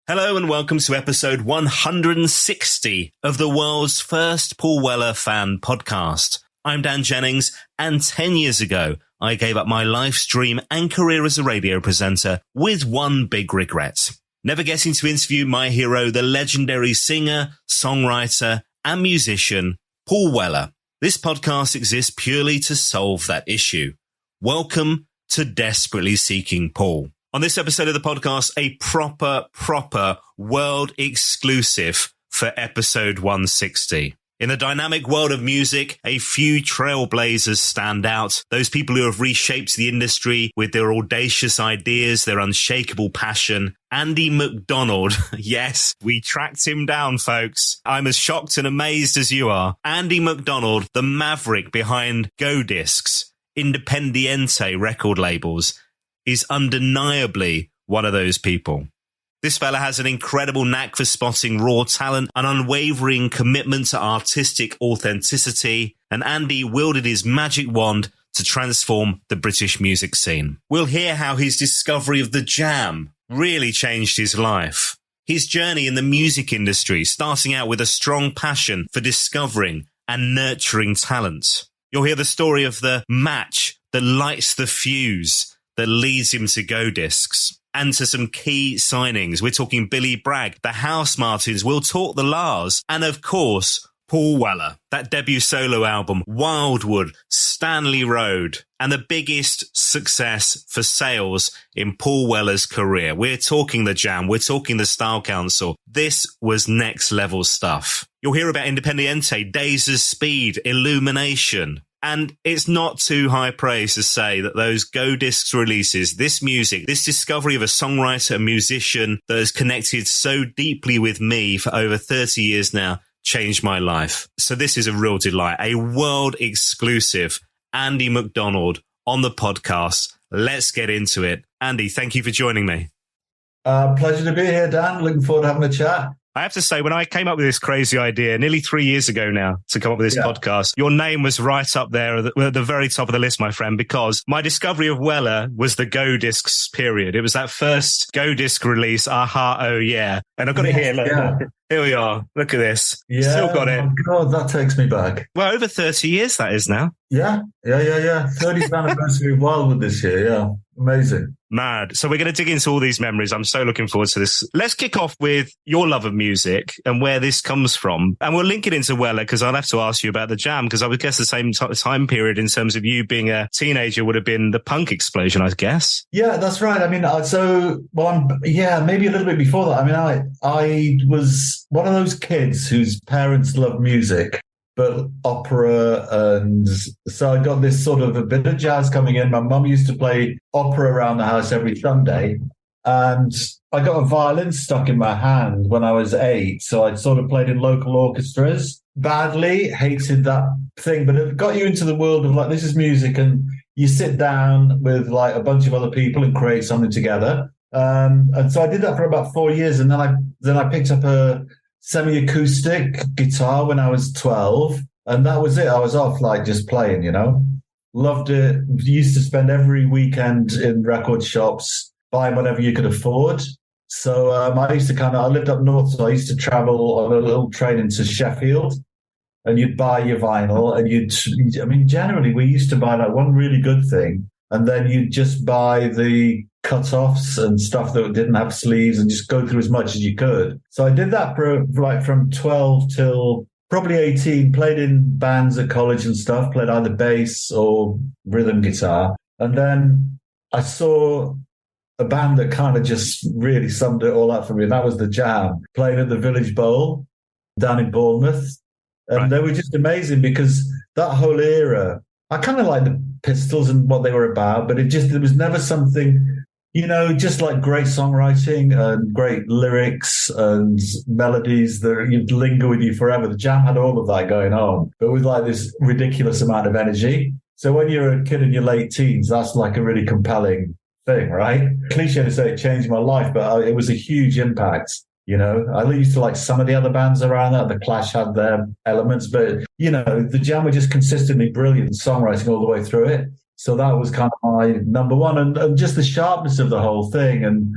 Hello and welcome to episode 160 of the world's first Paul Weller fan podcast. I'm Dan Jennings, and 10 years ago, I gave up my life's dream and career as a radio presenter with one big regret. Never getting to interview my hero, the legendary singer, songwriter, and musician, Paul Weller. This podcast exists purely to solve that issue. Welcome to Desperately Seeking Paul. On this episode of the podcast, a proper world exclusive for episode 160. In the dynamic world of music, a few trailblazers stand out. Those people who have reshaped the industry with their audacious ideas, their unshakable passion. Andy Macdonald. Yes, we tracked him down, folks. I'm as shocked and amazed as you are. Andy Macdonald, the maverick behind Go Discs, Independiente record labels, is undeniably one of those people. This fella has an incredible knack for spotting raw talent, an unwavering commitment to artistic authenticity, and Andy wielded his magic wand to transform the British music scene. We'll hear how his discovery of the jam really changed his life. His journey in the music industry, starting out with a strong passion for discovering and nurturing talent. You'll hear the story of the match that lights the fuse that leads him to Go Discs, and to some key signings. We're talking Billy Bragg, the House Martins, We'll Talk the Lars, and of course, Paul Weller, that debut solo album, Wildwood, Stanley Road, and the biggest success for sales in Paul Weller's career. We're talking the jam, we're talking the Style Council. This was next level stuff. You'll hear about Independiente, Days of Speed, Illumination. And it's not too high praise to say that those Go Discs releases, this music, this discovery of a songwriter and musician that has connected so deeply with me for over 30 years now, changed my life. So this is a real delight, a world exclusive Andy Macdonald on the podcast. Let's get into it. Andy, thank you for joining me. Pleasure to be here, Dan. Looking forward to having a chat. I have to say, when I came up with this crazy idea nearly 3 years ago now to come up with this podcast, your name was right up there at the very top of the list, my friend, because my discovery of Weller was the Go Discs period. It was that first Go Disc release, Aha, Oh Yeah. And I've got it here. Look, here we are. Look at this. Yeah, still got it. Oh God, that takes me back. Well, over 30 years that is now. Yeah. 30th anniversary of Wildwood this year. Yeah. Amazing. Mad. So we're going to dig into all these memories. I'm so looking forward to this. Let's kick off with your love of music and where this comes from. And we'll link it into Weller because I'll have to ask you about the jam because I would guess the same time period in terms of you being a teenager would have been the punk explosion, I guess. Yeah, that's right. I mean, maybe a little bit before that. I mean, I was one of those kids whose parents loved music, but opera, and so I got this sort of a bit of jazz coming in. My mum used to play opera around the house every Sunday, and I got a violin stuck in my hand when I was 8, so I sort of played in local orchestras. Badly, hated that thing, but it got you into the world of like, this is music, and you sit down with like a bunch of other people and create something together. And so I did that for about 4 years, and then I picked up a semi-acoustic guitar when I was 12, and that was it. I was off like just playing, loved it. Used to spend every weekend in record shops buying whatever you could afford. So I used to I lived up north, so I used to travel on a little train into Sheffield, and you'd buy your vinyl, and generally we used to buy like one really good thing, and then you'd just buy the cut-offs and stuff that didn't have sleeves and just go through as much as you could. So I did that for like from 12 till probably 18, played in bands at college and stuff, played either bass or rhythm guitar. And then I saw a band that kind of just really summed it all up for me, and that was The Jam, playing at the Village Bowl down in Bournemouth. And They were just amazing because that whole era, I kind of liked the Pistols and what they were about, but there was never something, just like great songwriting and great lyrics and melodies that you'd linger with you forever. The Jam had all of that going on, but with like this ridiculous amount of energy. So when you're a kid in your late teens, that's like a really compelling thing, right? Cliche to say it changed my life, but it was a huge impact. I used to like some of the other bands around that. The Clash had their elements, but, the Jam were just consistently brilliant songwriting all the way through it. So that was kind of my number one, and just the sharpness of the whole thing. And,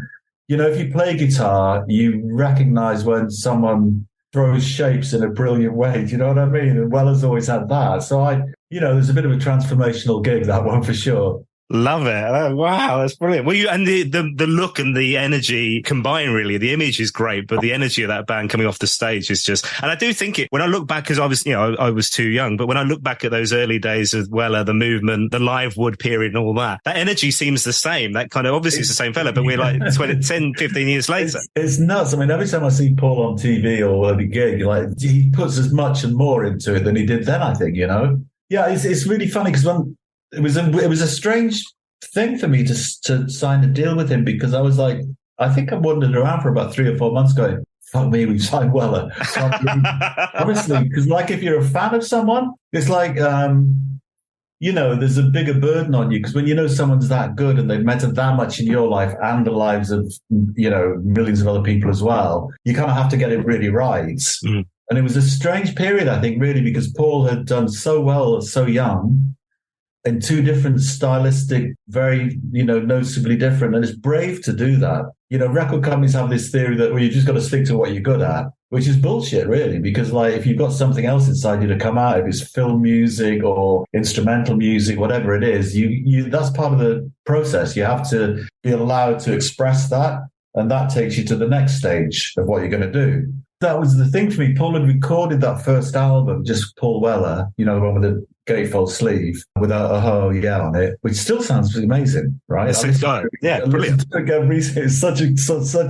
you know, if you play guitar, you recognize when someone throws shapes in a brilliant way. Do you know what I mean? And Weller's always had that. So there's a bit of a transformational gig, that one for sure. Love it. Oh, wow, that's brilliant. Well, and the look and the energy combine, really. The image is great, but the energy of that band coming off the stage is just, and I do think when I look back, because I was too young, but when I look back at those early days of Weller, the movement, the Livewood period and all that energy seems the same. That kind of, obviously it's the same fella, but we're like 10, 15 years later. It's nuts. I mean, every time I see Paul on TV or at a gig, like, he puts as much and more into it than he did then, I think, you know? Yeah, it's really funny because when it was a strange thing for me to sign a deal with him, because I was like, I think I wandered around for about 3 or 4 months going, fuck me, we've signed Weller. So honestly, because like if you're a fan of someone, it's like, there's a bigger burden on you, because when you know someone's that good and they've mattered that much in your life and the lives of, millions of other people as well, you kind of have to get it really right. Mm. And it was a strange period, I think, really, because Paul had done so well so young, in 2 different stylistic, very, noticeably different. And it's brave to do that. Record companies have this theory that, well, you just got to stick to what you're good at, which is bullshit, really, because like if you've got something else inside you to come out, if it's film music or instrumental music, whatever it is, you that's part of the process. You have to be allowed to express that. And that takes you to the next stage of what you're going to do. That was the thing for me. Paul had recorded that first album, just Paul Weller, the one with the gatefold sleeve without a "oh yeah" on it, which still sounds amazing, right? Brilliant. It's such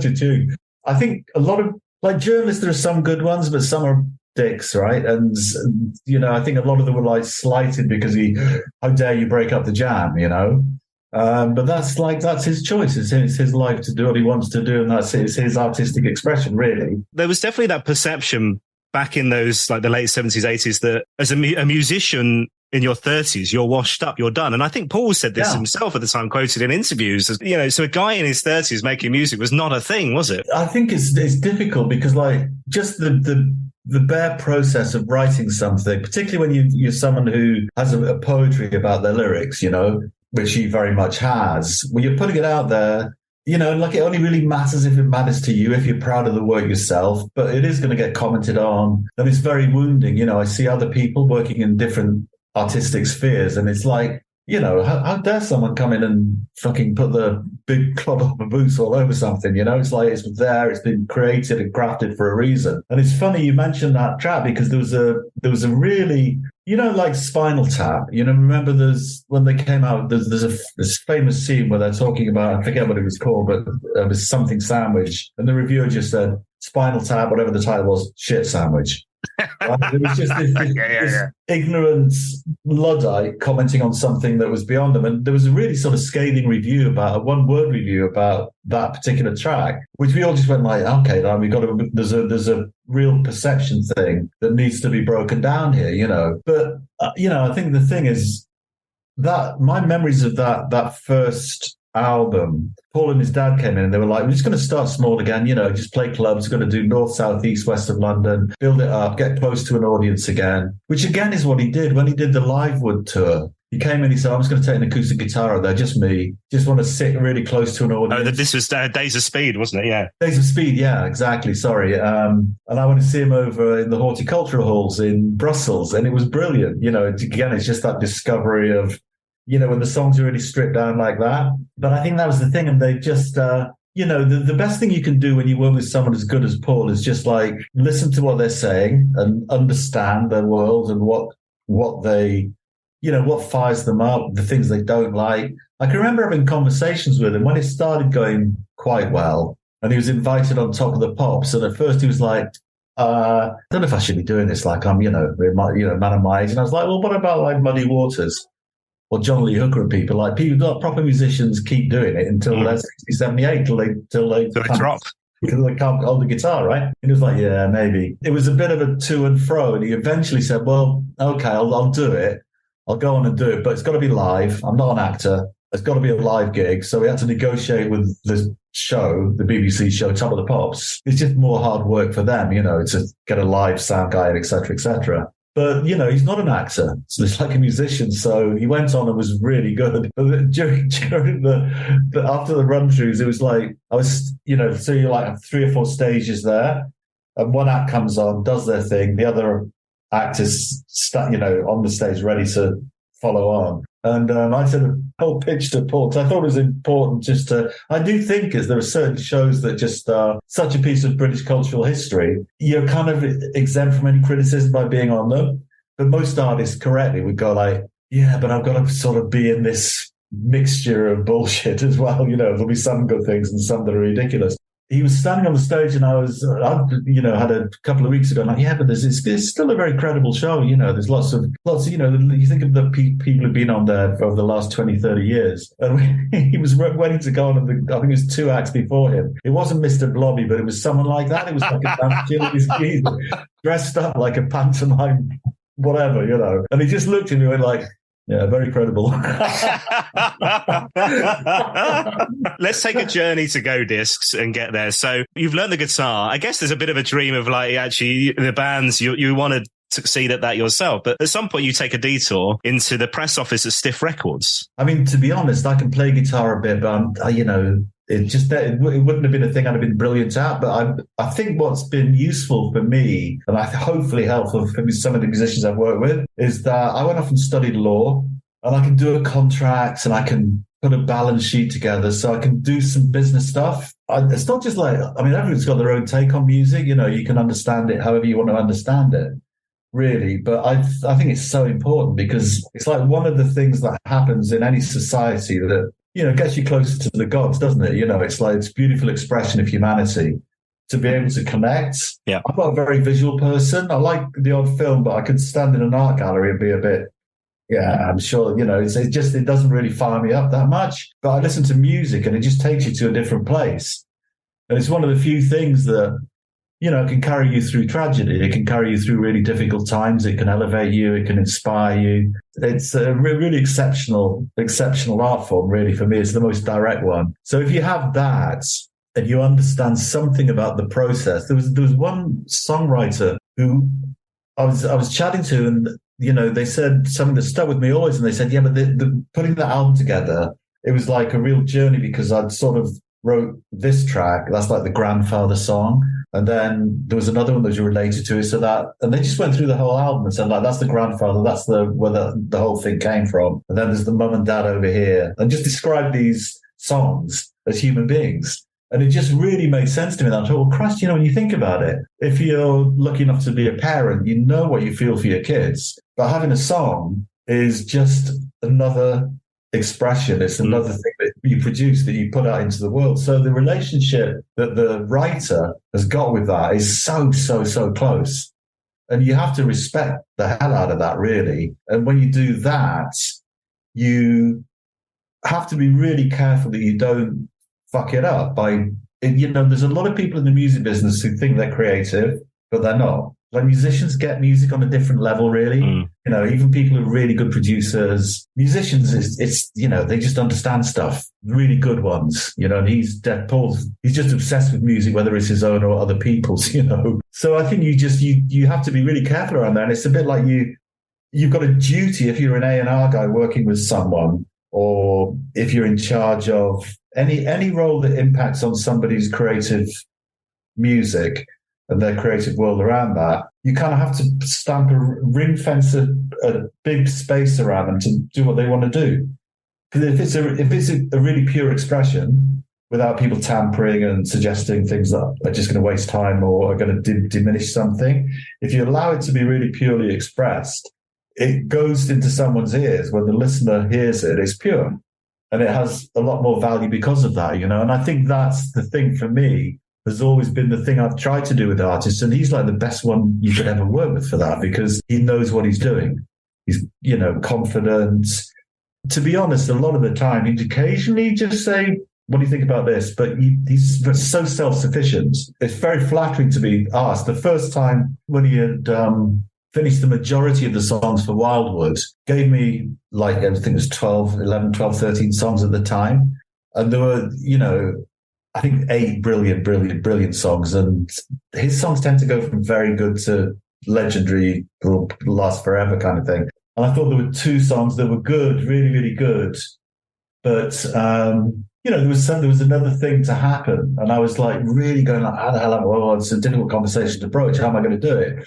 a tune. I think a lot of like journalists, there are some good ones, but some are dicks, right? And I think a lot of them were like slighted because how dare you break up the jam, But that's his choice. It's his life to do what he wants to do, and it's his artistic expression, really. There was definitely that perception back in those, like the late 70s, 80s, that as a musician in your 30s, you're washed up, you're done. And I think Paul said this himself at the time, quoted in interviews. So a guy in his 30s making music was not a thing, was it? I think it's difficult because, like, just the bare process of writing something, particularly when you're someone who has a poetry about their lyrics, which he very much has, when you're putting it out there, like it only really matters if it matters to you, if you're proud of the work yourself, but it is going to get commented on. And it's very wounding. I see other people working in different artistic spheres, and it's like, how dare someone come in and fucking put the big club of boots all over something, It's like it's there, it's been created and crafted for a reason. And it's funny you mentioned that track because there was a really, like Spinal Tap, remember when they came out, there's this famous scene where they're talking about, I forget what it was called, but it was something sandwich. And the reviewer just said, Spinal Tap, whatever the title was, shit sandwich. Right? It was just this ignorant Luddite commenting on something that was beyond them. And there was a really sort of scathing review a one-word review about that particular track, which we all just went like, okay, then there's a real perception thing that needs to be broken down here, But, I think the thing is that my memories of that first album, Paul and his dad came in and they were like, we're just going to start small again, just play clubs, going to do north, south, east, west of London, build it up, get close to an audience again, which again is what he did when he did the Livewood tour. He came in, he said, I'm just going to take an acoustic guitar out there, just me, just want to sit really close to an audience. Oh, this was Days of Speed, wasn't it? Yeah. Days of Speed, yeah, exactly, sorry. And I went to see him over in the horticultural halls in Brussels, and it was brilliant. Again, it's just that discovery of, when the songs are really stripped down like that. But I think that was the thing. And they just, the best thing you can do when you work with someone as good as Paul is just like listen to what they're saying and understand their world and what they, what fires them up, the things they don't like. I can remember having conversations with him when it started going quite well and he was invited on Top of the Pops. And at first he was like, I don't know if I should be doing this. Like I'm, man of my age. And I was like, well, what about like Muddy Waters? Or John Lee Hooker and people proper musicians keep doing it until they're 60, 78, till they drop. Because they can't hold the guitar, right? And he was like, yeah, maybe. It was a bit of a to and fro. And he eventually said, well, okay, I'll do it. I'll go on and do it, but it's got to be live. I'm not an actor. It's got to be a live gig. So we had to negotiate with the show, the BBC show, Top of the Pops. It's just more hard work for them, to get a live sound guy, et cetera, et cetera. But, he's not an actor. So it's like a musician. So he went on and was really good. But during after the run throughs, it was like, I was, so you're like 3 or 4 stages there. And one act comes on, does their thing. The other actors, on the stage ready to follow on. And I sort of whole pitch to Paul, because I thought it was important I do think there are certain shows that just are such a piece of British cultural history, you're kind of exempt from any criticism by being on them. But most artists correctly would go like, yeah, but I've got to sort of be in this mixture of bullshit as well. There'll be some good things and some that are ridiculous. He was standing on the stage, and I had a couple of weeks ago, like, yeah, but it's still a very credible show. There's lots of, you think of the people who've been on there over the last 20, 30 years. And he was waiting to go on, I think it was 2 acts before him. It wasn't Mr. Blobby, but it was someone like that. It was like a damn dressed up like a pantomime, whatever, And he just looked at me and went like, yeah, very credible. Let's take a journey to Go Discs and get there. So you've learned the guitar. I guess there's a bit of a dream of like, actually, the bands, you want to succeed at that yourself. But at some point you take a detour into the press office at Stiff Records. I mean, to be honest, I can play guitar a bit, but it wouldn't have been a thing I'd have been brilliant at. But I think what's been useful for me, and hopefully helpful for some of the musicians I've worked with, is that I went off and studied law, and I can do a contract, and I can put a balance sheet together, so I can do some business stuff. It's not just like, everyone's got their own take on music. You can understand it however you want to understand it, really. But I think it's so important, because it's like one of the things that happens in any society that, gets you closer to the gods, doesn't it? It's like, it's a beautiful expression of humanity to be able to connect. Yeah. I'm not a very visual person. I like the odd film, but I could stand in an art gallery and be a bit, I'm sure, it doesn't really fire me up that much. But I listen to music and it just takes you to a different place. And it's one of the few things that, can carry you through tragedy. It can carry you through really difficult times. It can elevate you. It can inspire you. It's a really exceptional art form, really. For me, it's the most direct one. So if you have that and you understand something about the process, there was one songwriter who I was chatting to, and they said something that stuck with me always. And they said, yeah, but the putting that album together, it was like a real journey, because I'd sort of wrote this track. That's like the grandfather song. And then there was another one that was related to it. And they just went through the whole album and said, like, that's the grandfather. That's where the whole thing came from. And then there's the mum and dad over here, and just describe these songs as human beings. And it just really made sense to me. And I thought, well, Christ, when you think about it, if you're lucky enough to be a parent, you know what you feel for your kids. But having a song is just another expression. It's another thing that you produce, that you put out into the world. So the relationship that the writer has got with that is so, so, so close. And you have to respect the hell out of that, really. And when you do that, you have to be really careful that you don't fuck it up by, there's a lot of people in the music business who think they're creative, but they're not. Like, musicians get music on a different level, really. Even people who are really good producers, musicians, it's they just understand stuff. Really good ones, and he's just obsessed with music, whether it's his own or other people's, So I think you have to be really careful around that. And it's a bit like you've got a duty if you're an A&R guy working with someone, or if you're in charge of any role that impacts on somebody's creative music and their creative world around that, you kind of have to stamp ring fence a big space around them to do what they want to do. Because if it's a really pure expression, without people tampering and suggesting things that are just going to waste time or are going to diminish something, if you allow it to be really purely expressed, it goes into someone's ears. When the listener hears it, it's pure. And it has a lot more value because of that, And I think that's the thing for me, has always been the thing I've tried to do with artists. And he's like the best one you could ever work with for that, because he knows what he's doing. He's, confident. To be honest, a lot of the time, he'd occasionally just say, what do you think about this? But he's so self-sufficient. It's very flattering to be asked. The first time when he had finished the majority of the songs for Wildwood, gave me, I think it was 12, 13 songs at the time. And there were, I think 8 brilliant songs. And his songs tend to go from very good to legendary, will last forever kind of thing. And I thought there were two songs that were good, really, really good. But, there was another thing to happen. And I was like really going like, how the hell well, it's a difficult conversation to broach. How am I going to do it?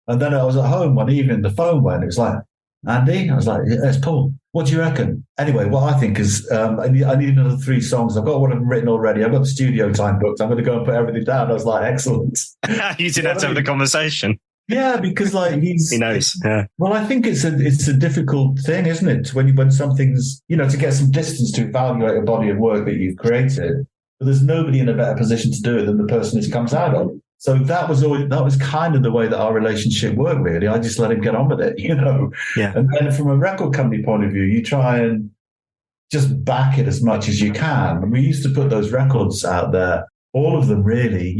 And then I was at home one evening, the phone went. It was like, Andy? I was like, yeah, it's Paul. What do you reckon? Anyway, what I think is I need another 3 songs. I've got one of them written already. I've got the studio time booked. I'm going to go and put everything down. I was like, excellent. You didn't have to have the conversation. Yeah, because like he knows. Yeah. Well, I think it's a difficult thing, isn't it? When something's, to get some distance to evaluate a body of work that you've created. But there's nobody in a better position to do it than the person it comes out of. So that was kind of the way that our relationship worked, really. I just let him get on with it, Yeah. And then from a record company point of view, you try and just back it as much as you can. And we used to put those records out there, all of them really,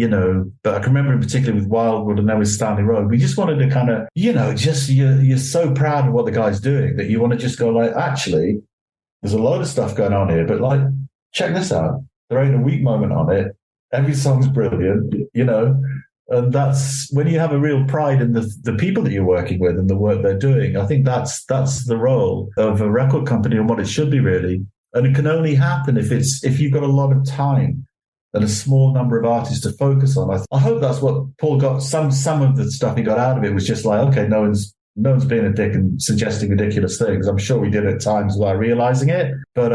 but I can remember in particular with Wildwood and then with Stanley Road, we just wanted to kind of, just you're so proud of what the guy's doing that you want to just go like, actually, there's a load of stuff going on here, but like, check this out. There ain't a weak moment on it. Every song's brilliant, and that's when you have a real pride in the people that you're working with and the work they're doing. I think that's the role of a record company and what it should be really. And it can only happen if you've got a lot of time and a small number of artists to focus on. I hope that's what Paul got. Some of the stuff he got out of it was just like, okay, no one's being a dick and suggesting ridiculous things. I'm sure we did at times without realizing it, but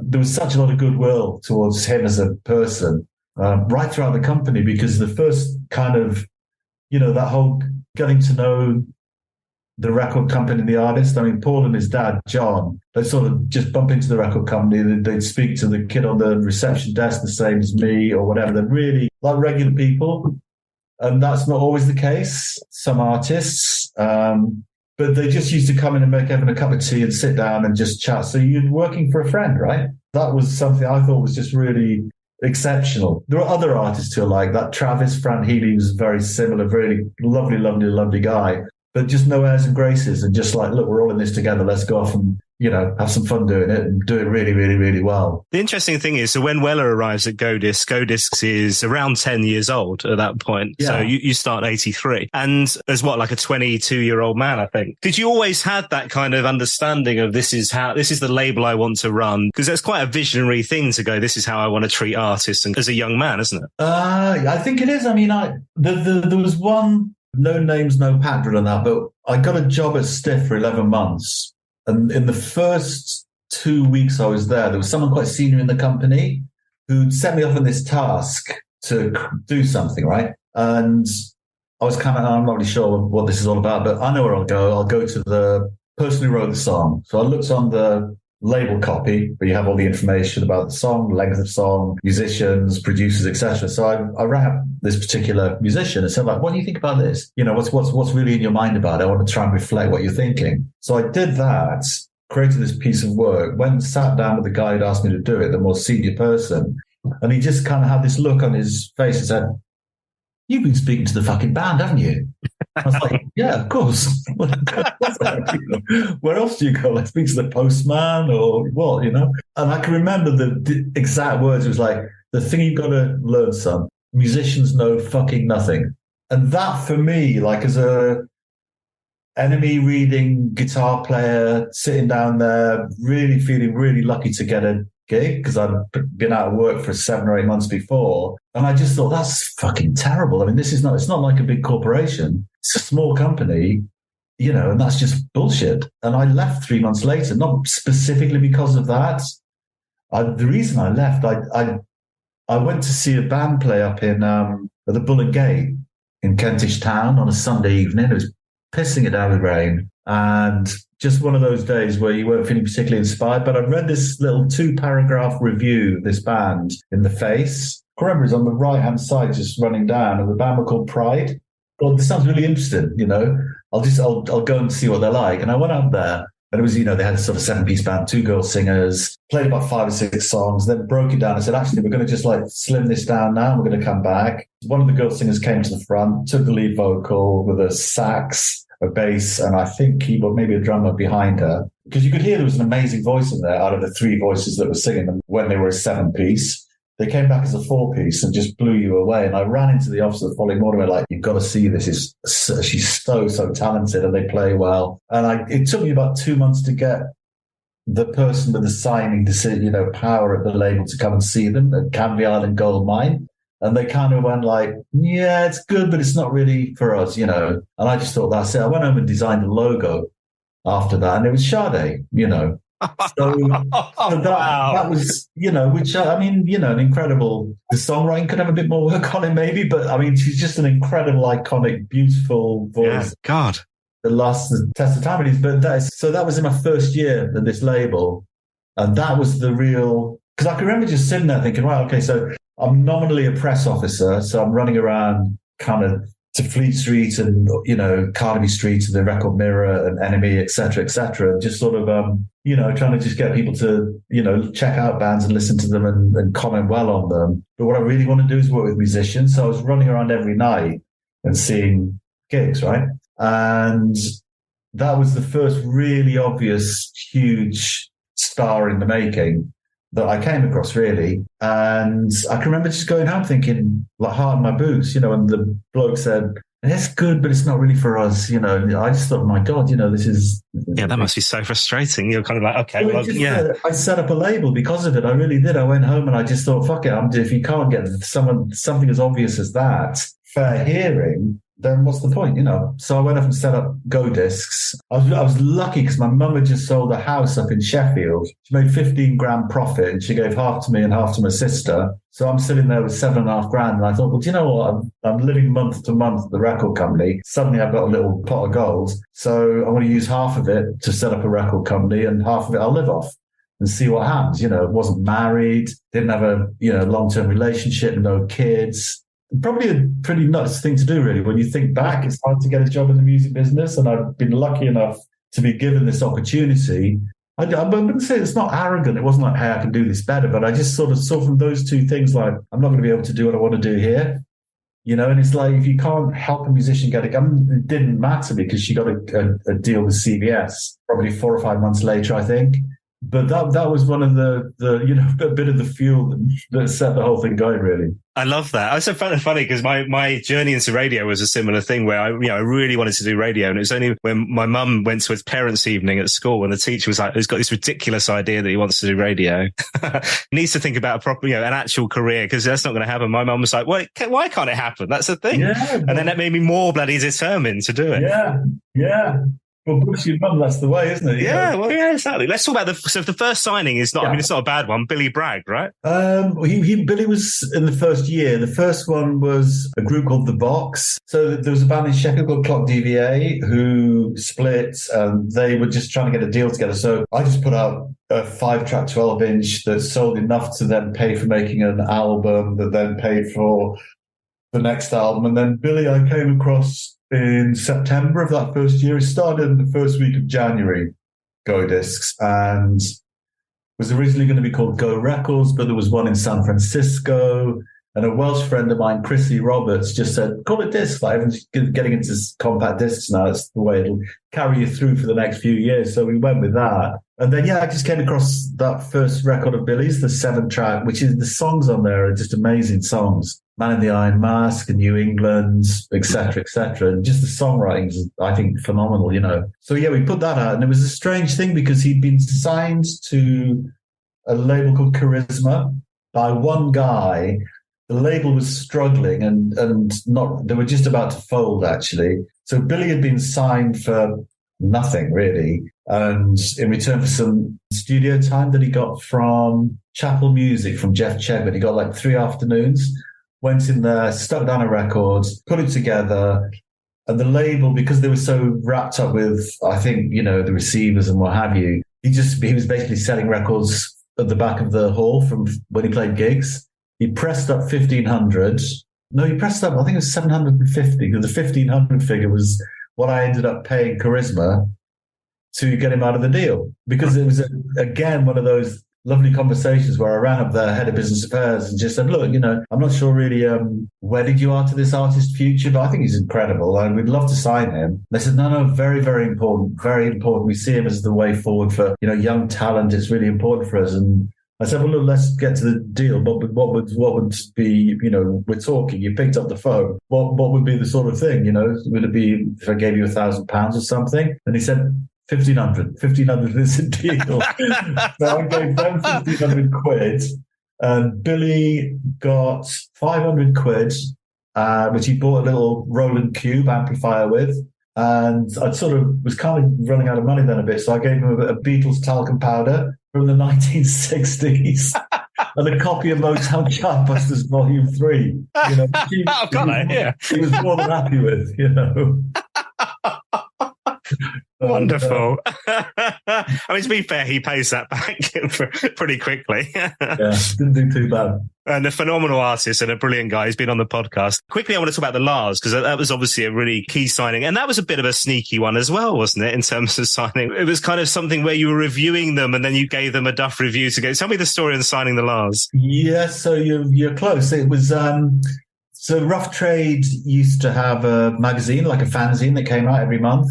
there was such a lot of goodwill towards him as a person. Right throughout the company, because the first kind of, that whole getting to know the record company and the artist. I mean, Paul and his dad, John, they'd sort of just bump into the record company. They'd speak to the kid on the reception desk the same as me or whatever. They're really like regular people. And that's not always the case. Some artists, but they just used to come in and make Evan a cup of tea and sit down and just chat. So you're working for a friend, right? That was something I thought was just really exceptional. There are other artists who are like that. Travis Fran Healy was very similar, very lovely, lovely, lovely guy, but just no airs and graces and just like, look, we're all in this together. Let's go off and, have some fun doing it and do it really, really, really well. The interesting thing is, so when Weller arrives at Go Discs is around 10 years old at that point. Yeah. So you start 83 and as like a 22-year-old man, I think. Did you always have that kind of understanding of this is the label I want to run? Because that's quite a visionary thing to go, this is how I want to treat artists and as a young man, isn't it? I think it is. I mean, there was one, no names, no pattern on that, but I got a job at Stiff for 11 months. And in the first 2 weeks I was there was someone quite senior in the company who'd set me off on this task to do something, right? And I was kind of, I'm not really sure what this is all about, but I know where I'll go. I'll go to the person who wrote the song. So I looked on the label copy where you have all the information about the song, length of song, musicians, producers, etc. So I rang up this particular musician and said, like, what do you think about this? What's really in your mind about it? I want to try and reflect what you're thinking. So I did that, created this piece of work, went and sat down with the guy who'd asked me to do it, the more senior person. And he just kind of had this look on his face and said, you've been speaking to the fucking band, haven't you? I was like, yeah, of course. Where else do you go? Like, speak to the postman or what, And I can remember the exact words. It was like, the thing you've got to learn, son, musicians know fucking nothing. And that for me, like as a enemy reading guitar player, sitting down there, really feeling really lucky to get a gig because I'd been out of work for 7 or 8 months before. And I just thought, that's fucking terrible. I mean, it's not like a big corporation. It's a small company, and that's just bullshit. And I left 3 months later, not specifically because of that. The reason I left, I went to see a band play up in at the Bull and Gate in Kentish Town on a Sunday evening. It was pissing it down with rain. And just one of those days where you weren't feeling particularly inspired. But I read this little 2-paragraph review of this band in The Face. I remember it's on the right-hand side just running down, and the band were called Pride. Well, this sounds really interesting, I'll go and see what they're like. And I went up there, and it was, they had a sort of 7-piece band, 2 girl singers, played about 5 or 6 songs, then broke it down and said, actually, we're going to just like slim this down now, and we're going to come back. One of the girl singers came to the front, took the lead vocal with a sax, a bass, and I think keyboard, maybe a drummer behind her, because you could hear there was an amazing voice in there out of the 3 voices that were singing them when they were a 7-piece. they came back as a 4-piece and just blew you away. And I ran into the office the following morning, and like, you've got to see this. She's so talented, and they play well. And it took me about 2 months to get the person with the signing power at the label to come and see them at Canvey Island Gold Mine. And they kind of went like, yeah, it's good, but it's not really for us, And I just thought, that's it. I went home and designed a logo after that, and it was Sade, So, that was, which, an incredible, the songwriting could have a bit more work on it maybe, but I mean, she's just an incredible, iconic, beautiful voice. Yeah, God. That lasts the test of time. But that was in my first year at this label. And that was the real, because I can remember just sitting there thinking, right, okay, so I'm nominally a press officer. So I'm running around kind of to Fleet Street and, Carnaby Street and the Record Mirror and Enemy, et cetera, and just sort of, trying to just get people to, check out bands and listen to them and comment well on them. But what I really want to do is work with musicians. So I was running around every night and seeing gigs, right? And that was the first really obvious, huge star in the making that I came across, really. And I can remember just going home thinking, like, heart in my boots, and the bloke said, it's good, but it's not really for us, And I just thought, my God, this is... Yeah, that must be so frustrating. You're kind of like, okay, I set up a label because of it. I really did. I went home and I just thought, fuck it, if you can't get something as obvious as that, fair hearing, then what's the point, So I went up and set up Go Discs. I was lucky because my mum had just sold a house up in Sheffield. She made 15 grand profit, and she gave half to me and half to my sister. So I'm sitting there with 7.5 grand. And I thought, well, do you know what? I'm living month to month at the record company. Suddenly I've got a little pot of gold. So I want to use half of it to set up a record company, and half of it I'll live off and see what happens. Wasn't married, didn't have a, long-term relationship, no kids. Probably a pretty nuts thing to do, really. When you think back, it's hard to get a job in the music business, and I've been lucky enough to be given this opportunity. I wouldn't say it's not arrogant. It wasn't like, hey, I can do this better, but I just sort of saw from those two things, like, I'm not going to be able to do what I want to do here, and it's like, if you can't help a musician get a gun, it didn't matter because she got a deal with CBS probably 4 or 5 months later, I think. But that was one of the a bit of the fuel that set the whole thing going, really. I love that. I also found it funny because my journey into radio was a similar thing where I really wanted to do radio. And it was only when my mum went to his parents' evening at school and the teacher was like, he's got this ridiculous idea that he wants to do radio. He needs to think about a proper, an actual career, because that's not going to happen. My mum was like, well, why can't it happen? That's the thing. Yeah, and then that made me more bloody determined to do it. Yeah. Well, bless your mum, that's the way, isn't it? Yeah, well, yeah, exactly. Let's talk about the first signing is not, it's not a bad one. Billy Bragg, right? Billy was in the first year. The first one was a group called The Box. So there was a band in Sheffield called Clock DVA who split, and they were just trying to get a deal together. So I just put out a 5-track 12-inch that sold enough to then pay for making an album that then paid for the next album. And then Billy, I came across in September of that first year. It started in the first week of January, Go Discs, and was originally going to be called Go Records, but there was one in San Francisco, and a Welsh friend of mine, Chrissy Roberts, just said, call it Disc. Everyone's getting into compact discs now. It's the way it'll carry you through for the next few years. So we went with that. And then, I just came across that first record of Billy's, the 7-track, which is the songs on there are just amazing songs. Man in the Iron Mask and New England, et cetera, and just the songwriting is, I think, phenomenal, So, we put that out, and it was a strange thing because he'd been signed to a label called Charisma by one guy. The label was struggling and not, they were just about to fold, actually. So Billy had been signed for nothing, really. And in return for some studio time that he got from Chapel Music, from Jeff Chegwin, he got like 3 afternoons. Went in there, stuck down a record, put it together, and the label, because they were so wrapped up with, I think, the receivers and what have you, he was basically selling records at the back of the hall from when he played gigs. He pressed up 1,500. No, he pressed up, I think it was 750, because the 1,500 figure was what I ended up paying Charisma to get him out of the deal. Because it was, again, one of those lovely conversations where I ran up the head of business affairs and just said, look, I'm not sure really wedded you are to this artist's future, but I think he's incredible and we'd love to sign him. They said, no, very, very important, very important. We see him as the way forward for, young talent. It's really important for us. And I said, well, look, let's get to the deal. What would be, we're talking, you picked up the phone. What would be the sort of thing, would it be if I gave you £1,000 or something? And he said, 1,500 is a deal. So I gave them 1,500 quid. And Billy got 500 quid, which he bought a little Roland Cube amplifier with. And I sort of was kind of running out of money then a bit. So I gave him a Beatles talcum powder from the 1960s and a copy of Motown Chartbusters Volume 3. I've got that, yeah. He was more than happy with, Wonderful. I mean, to be fair, he pays that back pretty quickly. Yeah, didn't do too bad. And a phenomenal artist and a brilliant guy. He's been on the podcast. Quickly, I want to talk about the Lars, because that was obviously a really key signing. And that was a bit of a sneaky one as well, wasn't it, in terms of signing? It was kind of something where you were reviewing them and then you gave them a duff review to go. Tell me the story on signing the Lars. Yeah, so you're close. It was... So Rough Trade used to have a magazine, like a fanzine that came out every month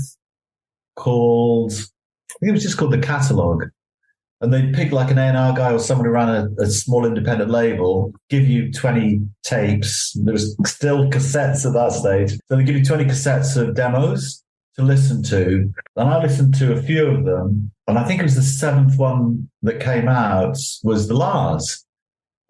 called, I think it was just called The Catalogue. And they'd pick like an A&R guy or someone who ran a small independent label, give you 20 tapes. There was still cassettes at that stage. So they give you 20 cassettes of demos to listen to. And I listened to a few of them. And I think it was the seventh one that came out was the Lars.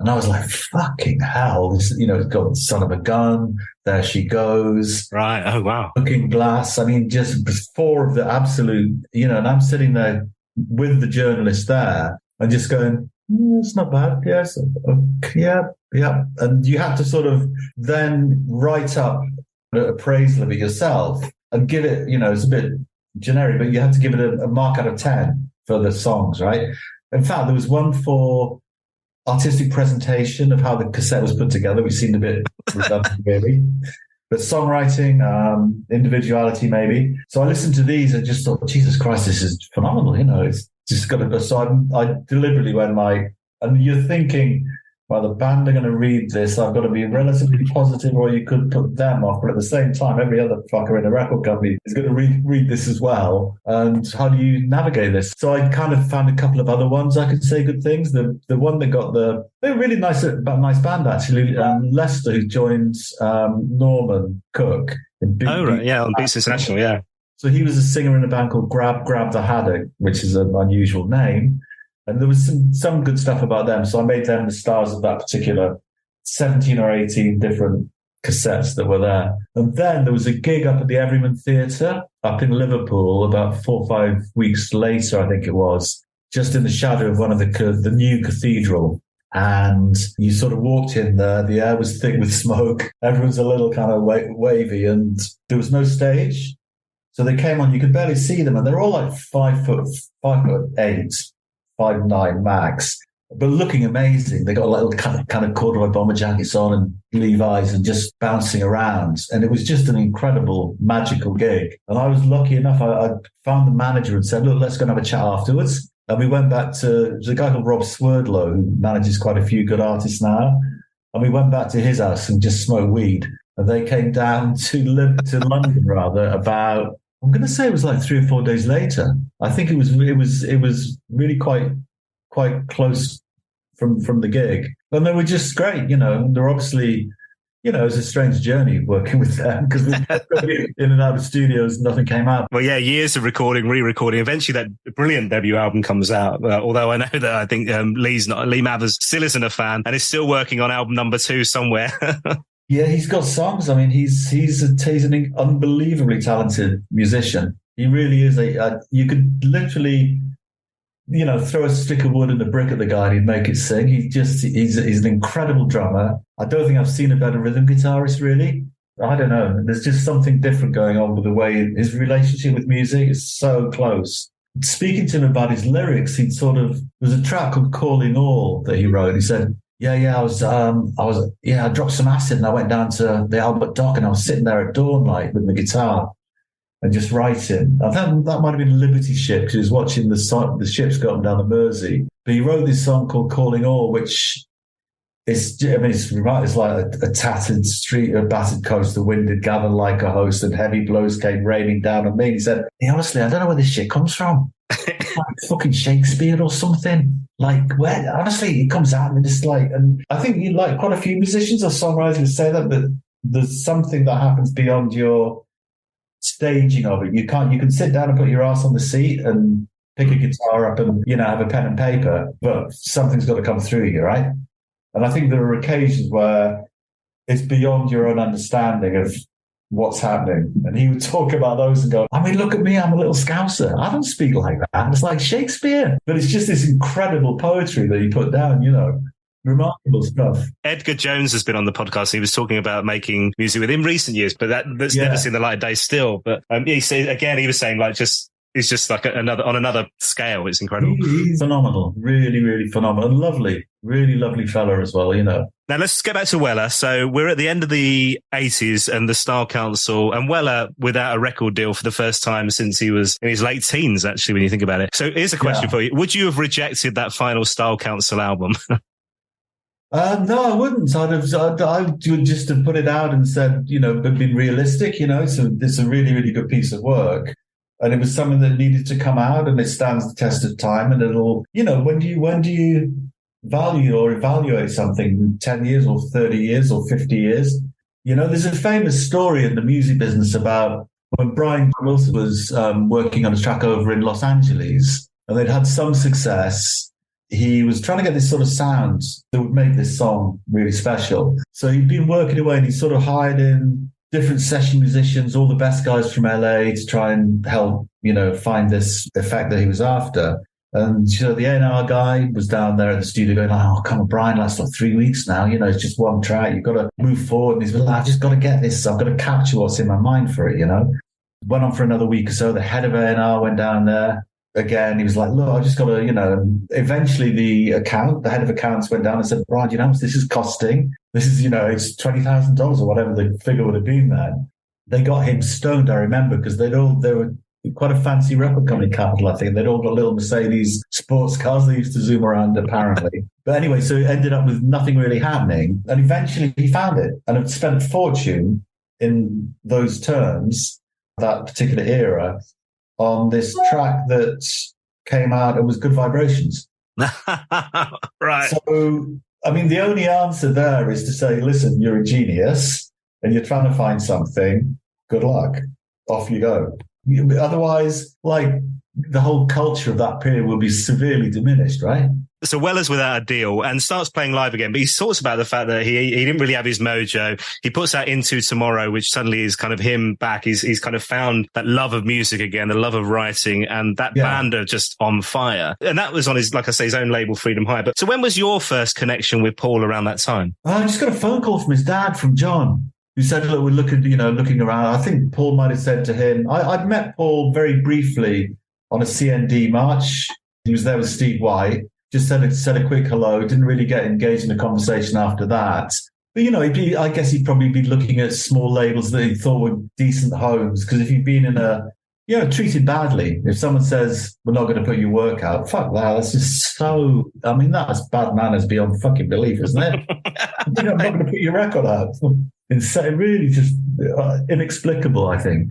And I was like, fucking hell. This, it's got Son of a Gun, There She Goes. Right. Oh, wow. Looking Glass. I mean, just four of the absolute, and I'm sitting there with the journalist there and just going, it's not bad. Yes. Yeah. And you have to sort of then write up an appraisal of it yourself and give it, it's a bit generic, but you have to give it a mark out of 10 for the songs, right? In fact, there was one for artistic presentation of how the cassette was put together, which seemed a bit redundant, really. But songwriting, individuality, maybe. So I listened to these and just thought, Jesus Christ, this is phenomenal. It's just got to. So I deliberately went like, and you're thinking, well, the band are going to read this. I've got to be relatively positive, or you could put them off. But at the same time, every other fucker in a record company is going to read this as well. And how do you navigate this? So I kind of found a couple of other ones I could say good things. The one that got they're really nice band actually. Lester, who joined Norman Cook in Big right, yeah, on Beats International, yeah. So he was a singer in a band called Grab the Haddock, which is an unusual name. And there was some good stuff about them. So I made them the stars of that particular 17 or 18 different cassettes that were there. And then there was a gig up at the Everyman Theatre up in Liverpool about 4 or 5 weeks later, I think it was, just in the shadow of one of the new cathedral. And you sort of walked in there. The air was thick with smoke. Everyone's a little kind of wavy, and there was no stage. So they came on. You could barely see them, and they're all like 5'8". 5'9" max, but looking amazing. They got a little kind of corduroy bomber jackets on and Levi's and just bouncing around. And it was just an incredible, magical gig. And I was lucky enough. I found the manager and said, look, let's go and have a chat afterwards. And we went back there's a guy called Rob Swerdlow who manages quite a few good artists now. And we went back to his house and just smoked weed. And they came down to London rather about, I'm going to say it was like 3 or 4 days later. I think it was really quite close from the gig. And they were just great, They're obviously, it was a strange journey working with them because we were in and out of studios, nothing came out. Well, yeah, years of recording, re-recording. Eventually that brilliant debut album comes out. Although I know that I think Lee Mathers still isn't a fan and is still working on album number 2 somewhere. Yeah, he's got songs. I mean, he's an unbelievably talented musician. He really is. You could literally, throw a stick of wood and a brick at the guy and he'd make it sing. He's an incredible drummer. I don't think I've seen a better rhythm guitarist, really. I don't know. There's just something different going on with the way his relationship with music is so close. Speaking to him about his lyrics, there was a track called Calling All that he wrote. He said, I dropped some acid and I went down to the Albert Dock and I was sitting there at dawn light with my guitar and just writing. I think that might have been a Liberty ship because he was watching the ships go up and down the Mersey. But he wrote this song called Calling All, which it's like a tattered street, a battered coast, the wind had gathered like a host and heavy blows came raining down on me. And he said, honestly, I don't know where this shit comes from. like fucking Shakespeare or something. Like, where, honestly, it comes out and it's like, and I think like quite a few musicians or songwriters say that there's something that happens beyond your staging of it. You can sit down and put your ass on the seat and pick a guitar up and, have a pen and paper, but something's got to come through you, right? And I think there are occasions where it's beyond your own understanding of what's happening. And he would talk about those and go, I mean, look at me, I'm a little Scouser. I don't speak like that. It's like Shakespeare. But it's just this incredible poetry that he put down, remarkable stuff. Edgar Jones has been on the podcast. He was talking about making music within recent years, but that's never seen the light of day still. But he was saying like it's just like another scale. It's incredible. He's phenomenal. Really, really phenomenal. And lovely. Really lovely fella as well, Now let's get back to Weller. So we're at the end of the 80s and the Style Council, and Weller without a record deal for the first time since he was in his late teens, actually, when you think about it. So here's a question for you. Would you have rejected that final Style Council album? No, I wouldn't. I would just have put it out and said, but been realistic, so it's a really, really good piece of work. And it was something that needed to come out and it stands the test of time. And it'll, when do you value or evaluate something 10 years or 30 years or 50 years? There's a famous story in the music business about when Brian Wilson was working on his track over in Los Angeles and they'd had some success. He was trying to get this sort of sound that would make this song really special. So he'd been working away and he sort of hired in different session musicians, all the best guys from LA to try and help, find this effect that he was after. And, the A&R guy was down there at the studio going, oh, come on, Brian, that's like 3 weeks now. It's just one track. You've got to move forward. And he's like, I've just got to get this. I've got to capture what's in my mind for it, Went on for another week or so. The head of A&R went down there. Again, he was like, look, I just got to, and eventually the head of accounts went down and said, Brian, how much this is costing? This is, it's $20,000 or whatever the figure would have been then. They got him stoned, I remember, because they were quite a fancy record company, Capital, I think. They'd all got little Mercedes sports cars they used to zoom around, apparently. But anyway, so it ended up with nothing really happening. And eventually he found it and had spent a fortune in those terms, that particular era, on this track that came out and was Good Vibrations. Right. So, I mean, the only answer there is to say, listen, you're a genius and you're trying to find something. Good luck. Off you go. Otherwise, like, the whole culture of that period will be severely diminished, right? So Weller's without a deal and starts playing live again, but he talks about the fact that he didn't really have his mojo. He puts out Into Tomorrow, which suddenly is kind of him back. He's kind of found that love of music again, the love of writing, and that band are just on fire. And that was on his, like I say, his own label, Freedom High. But so when was your first connection with Paul around that time? I just got a phone call from his dad, from John, who said, look, we're looking around. I think Paul might have said to him, I'd met Paul very briefly on a CND march. He was there with Steve White. Just said a quick hello, didn't really get engaged in a conversation after that. But, I guess he'd probably be looking at small labels that he thought were decent homes. Because if you've been in treated badly, if someone says, we're not going to put your work out, fuck that, that's just so, that's bad manners beyond fucking belief, isn't it? I'm not going to put your record out. It's really just inexplicable, I think.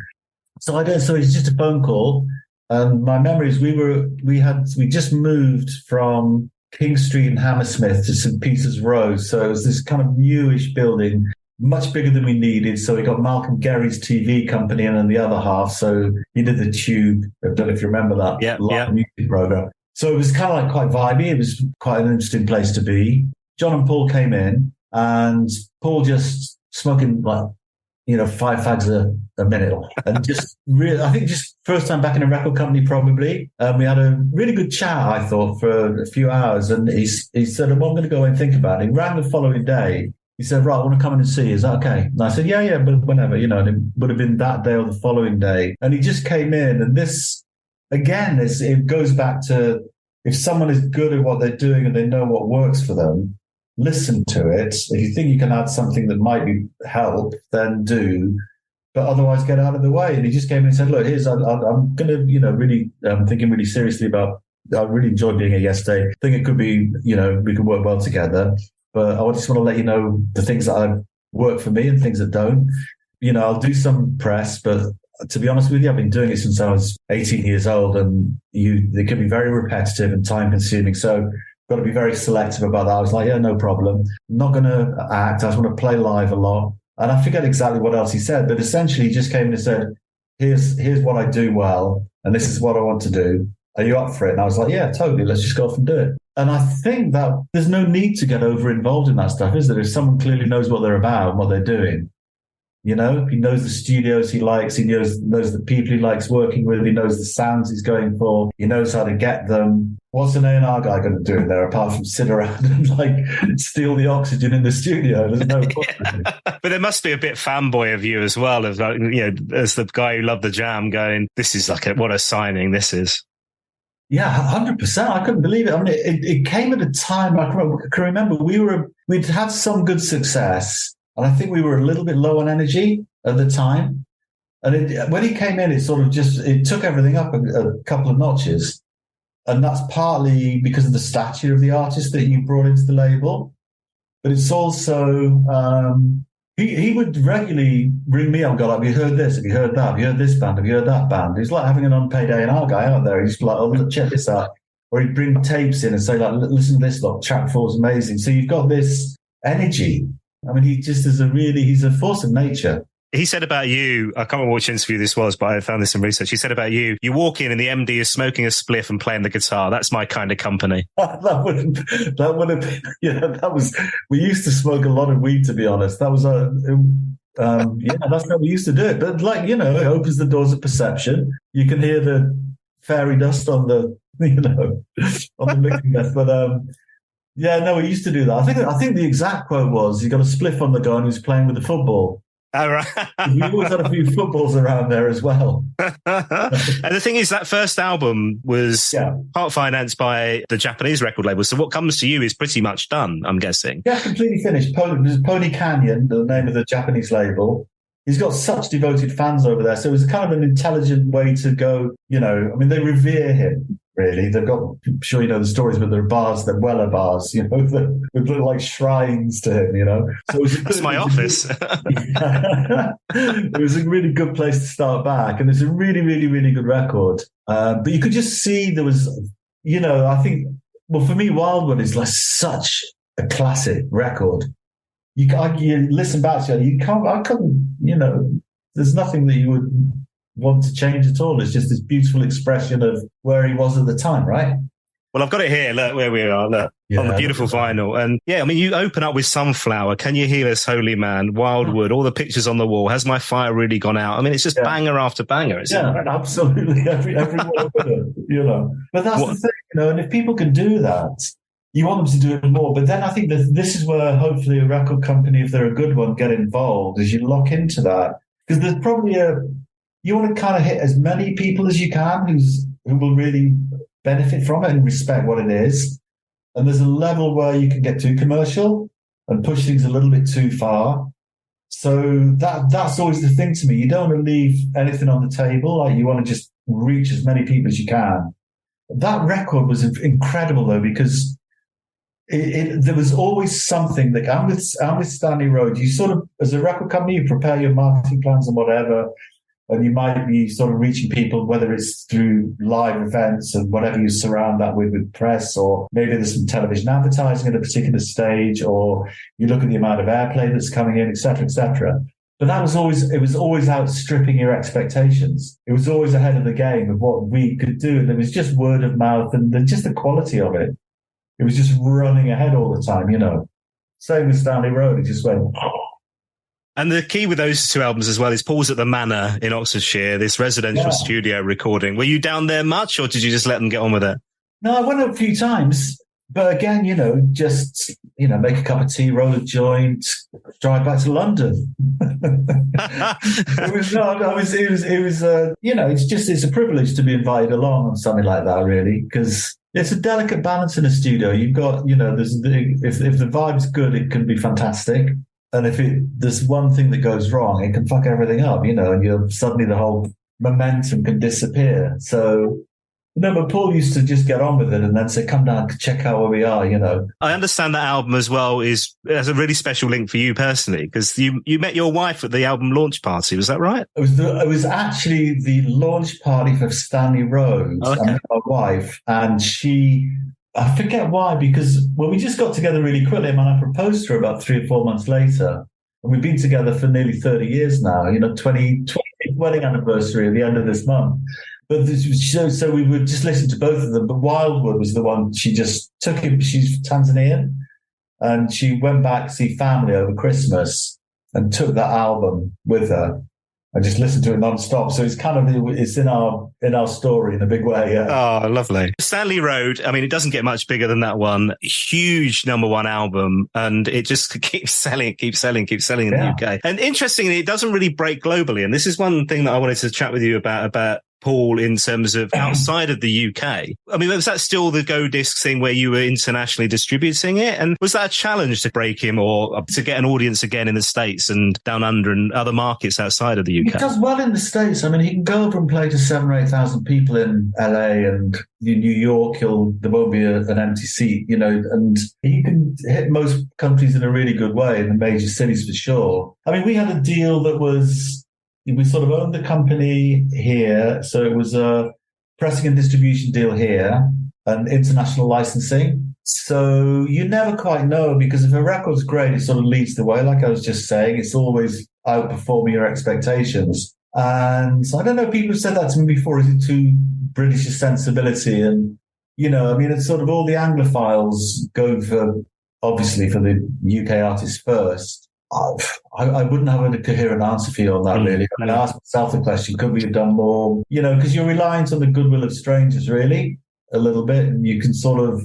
So it's just a phone call. And my memory is we just moved from King Street in Hammersmith to St. Peter's Road. So it was this kind of newish building, much bigger than we needed. So we got Malcolm Garry's TV company in on the other half. So he did the Tube. I don't know if you remember that music program. So it was kind of like quite vibey. It was quite an interesting place to be. John and Paul came in and Paul just smoking like, 5 fags a minute. And just really, I think just first time back in a record company, probably. We had a really good chat, I thought, for a few hours. And he said, I'm going to go and think about it. He rang the following day. He said, right, I want to come in and see you. Is that okay? And I said, yeah, but whenever, and it would have been that day or the following day. And he just came in. And this, again, it goes back to, if someone is good at what they're doing and they know what works for them, listen to it. If you think you can add something that might help, then do. But otherwise, get out of the way. And he just came in and said, look, I'm going to, really, I'm thinking really seriously about, I really enjoyed being here yesterday. I think it could be, we could work well together. But I just want to let you know the things that work for me and things that don't. I'll do some press, but to be honest with you, I've been doing it since I was 18 years old, and they can be very repetitive and time consuming. So got to be very selective about that. I was like, yeah, no problem. I'm not going to act. I just want to play live a lot. And I forget exactly what else he said, but essentially he just came in and said, here's what I do well, and this is what I want to do. Are you up for it? And I was like, yeah, totally. Let's just go off and do it. And I think that there's no need to get over involved in that stuff, is there? If someone clearly knows what they're about and what they're doing, you know, he knows the studios he likes, he knows the people he likes working with, he knows the sounds he's going for, he knows how to get them. What's an A&R guy going to do in there apart from sit around and like steal the oxygen in the studio? There's no point. But there must be a bit fanboy of you as well, as like, you know, as the guy who loved the Jam, going, this is like what a signing this is. Yeah, 100%. I couldn't believe it. I mean, it came at a time, I can remember we'd had some good success, and I think we were a little bit low on energy at the time. And when he came in, it took everything up a couple of notches. And that's partly because of the stature of the artist that you brought into the label. But it's also, he would regularly ring me up and go like, have you heard this? Have you heard that? Have you heard this band? Have you heard that band? He's like having an unpaid A&R guy out there. He's like, oh, look, check this out. Or he'd bring tapes in and say like, listen to this, look, track 4 is amazing. So you've got this energy. I mean, he just is he's a force of nature. He said about you, I can't remember which interview this was, but I found this in research. He said about you walk in and the MD is smoking a spliff and playing the guitar. That's my kind of company. that would have been, that was, we used to smoke a lot of weed, to be honest. That was that's how we used to do it. But like, it opens the doors of perception. You can hear the fairy dust on the, on the mixing desk. But, we used to do that. I think the exact quote was, you got a spliff on the go and he was playing with the football. All right. We always had a few footballs around there as well. And the thing is, that first album was part financed by the Japanese record label. So what comes to you is pretty much done, I'm guessing. Yeah, completely finished. Pony Canyon, the name of the Japanese label. He's got such devoted fans over there. So it was kind of an intelligent way to go, they revere him. Really, they've got, I'm sure you know the stories, but there are bars, they're Weller bars, that look like shrines to him, So that's my office. It was a really good place to start back, and it's a really, really, really good record. But you could just see there was, I think, well, for me, Wildwood is like such a classic record. You listen back to it, I couldn't, there's nothing that you would want to change at all. It's just this beautiful expression of where he was at the time, right? Well, I've got it here. Look where we are. Look on the beautiful vinyl. And you open up with Sunflower. Can you hear us, Holy Man? Wildwood. All the pictures on the wall. Has my fire really gone out? I mean, it's just banger after banger. Isn't it? Absolutely. Every one of them. But that's the thing, and if people can do that, you want them to do it more. But then I think that this is where hopefully a record company, if they're a good one, get involved, as you lock into that, because there's probably you want to kind of hit as many people as you can who will really benefit from it and respect what it is. And there's a level where you can get too commercial and push things a little bit too far. So that's always the thing to me. You don't want to leave anything on the table. Like, you want to just reach as many people as you can. That record was incredible though, because there was always something that I'm with Stanley Road. You sort of, as a record company, you prepare your marketing plans and whatever. And you might be sort of reaching people, whether it's through live events and whatever you surround that with press, or maybe there's some television advertising at a particular stage, or you look at the amount of airplay that's coming in, et cetera, et cetera. But it was always outstripping your expectations. It was always ahead of the game of what we could do. And there was just word of mouth and just the quality of it. It was just running ahead all the time, Same with Stanley Road. It just went... And the key with those two albums as well is Paul's at the Manor in Oxfordshire, this residential studio recording. Were you down there much, or did you just let them get on with it? No, I went up a few times. But again, just make a cup of tea, roll a joint, drive back to London. It's a privilege to be invited along on something like that, really, because it's a delicate balance in a studio. You've got, if the vibe's good, it can be fantastic. And if there's one thing that goes wrong, it can fuck everything up, and suddenly the whole momentum can disappear. So No, but Paul used to just get on with it and then say, come down, check out where we are, you know. I understand that album as well has a really special link for you personally, because you met your wife at the album launch party. Was that right? It was actually the launch party for Stanley Rhodes. Okay. I met my wife, and I forget why, because we just got together really quickly, and I proposed to her about 3 or 4 months later. And we've been together for nearly 30 years now, 20th wedding anniversary at the end of this month. But so we would just listen to both of them. But Wildwood was the one she just took it. She's Tanzanian, and she went back to see family over Christmas and took that album with her and just listened to it nonstop. So it's it's in our story in a big way. Yeah. Oh, lovely. Stanley Road. I mean, it doesn't get much bigger than that one. Huge #1 album, and it just keeps selling in the UK. And interestingly, it doesn't really break globally. And this is one thing that I wanted to chat with you about Paul, in terms of outside of the UK. I mean, was that still the Go Discs thing where you were internationally distributing it? And was that a challenge to break him or to get an audience again in the States and down under and other markets outside of the UK? He does well in the States. I mean, he can go over and play to 7,000 or 8,000 people in LA, and in New York, there won't be an empty seat, and he can hit most countries in a really good way in the major cities for sure. I mean, we had a deal that we sort of owned the company here. So it was a pressing and distribution deal here and international licensing. So you never quite know, because if a record's great, it sort of leads the way. Like I was just saying, it's always outperforming your expectations. And I don't know, people have said that to me before. Is it too British a sensibility? And, I mean, it's sort of all the Anglophiles go obviously for the UK artists first. I wouldn't have a coherent answer for you on that, really. I mean, I asked myself the question, could we have done more? Because you're reliant on the goodwill of strangers, really, a little bit. And you can sort of,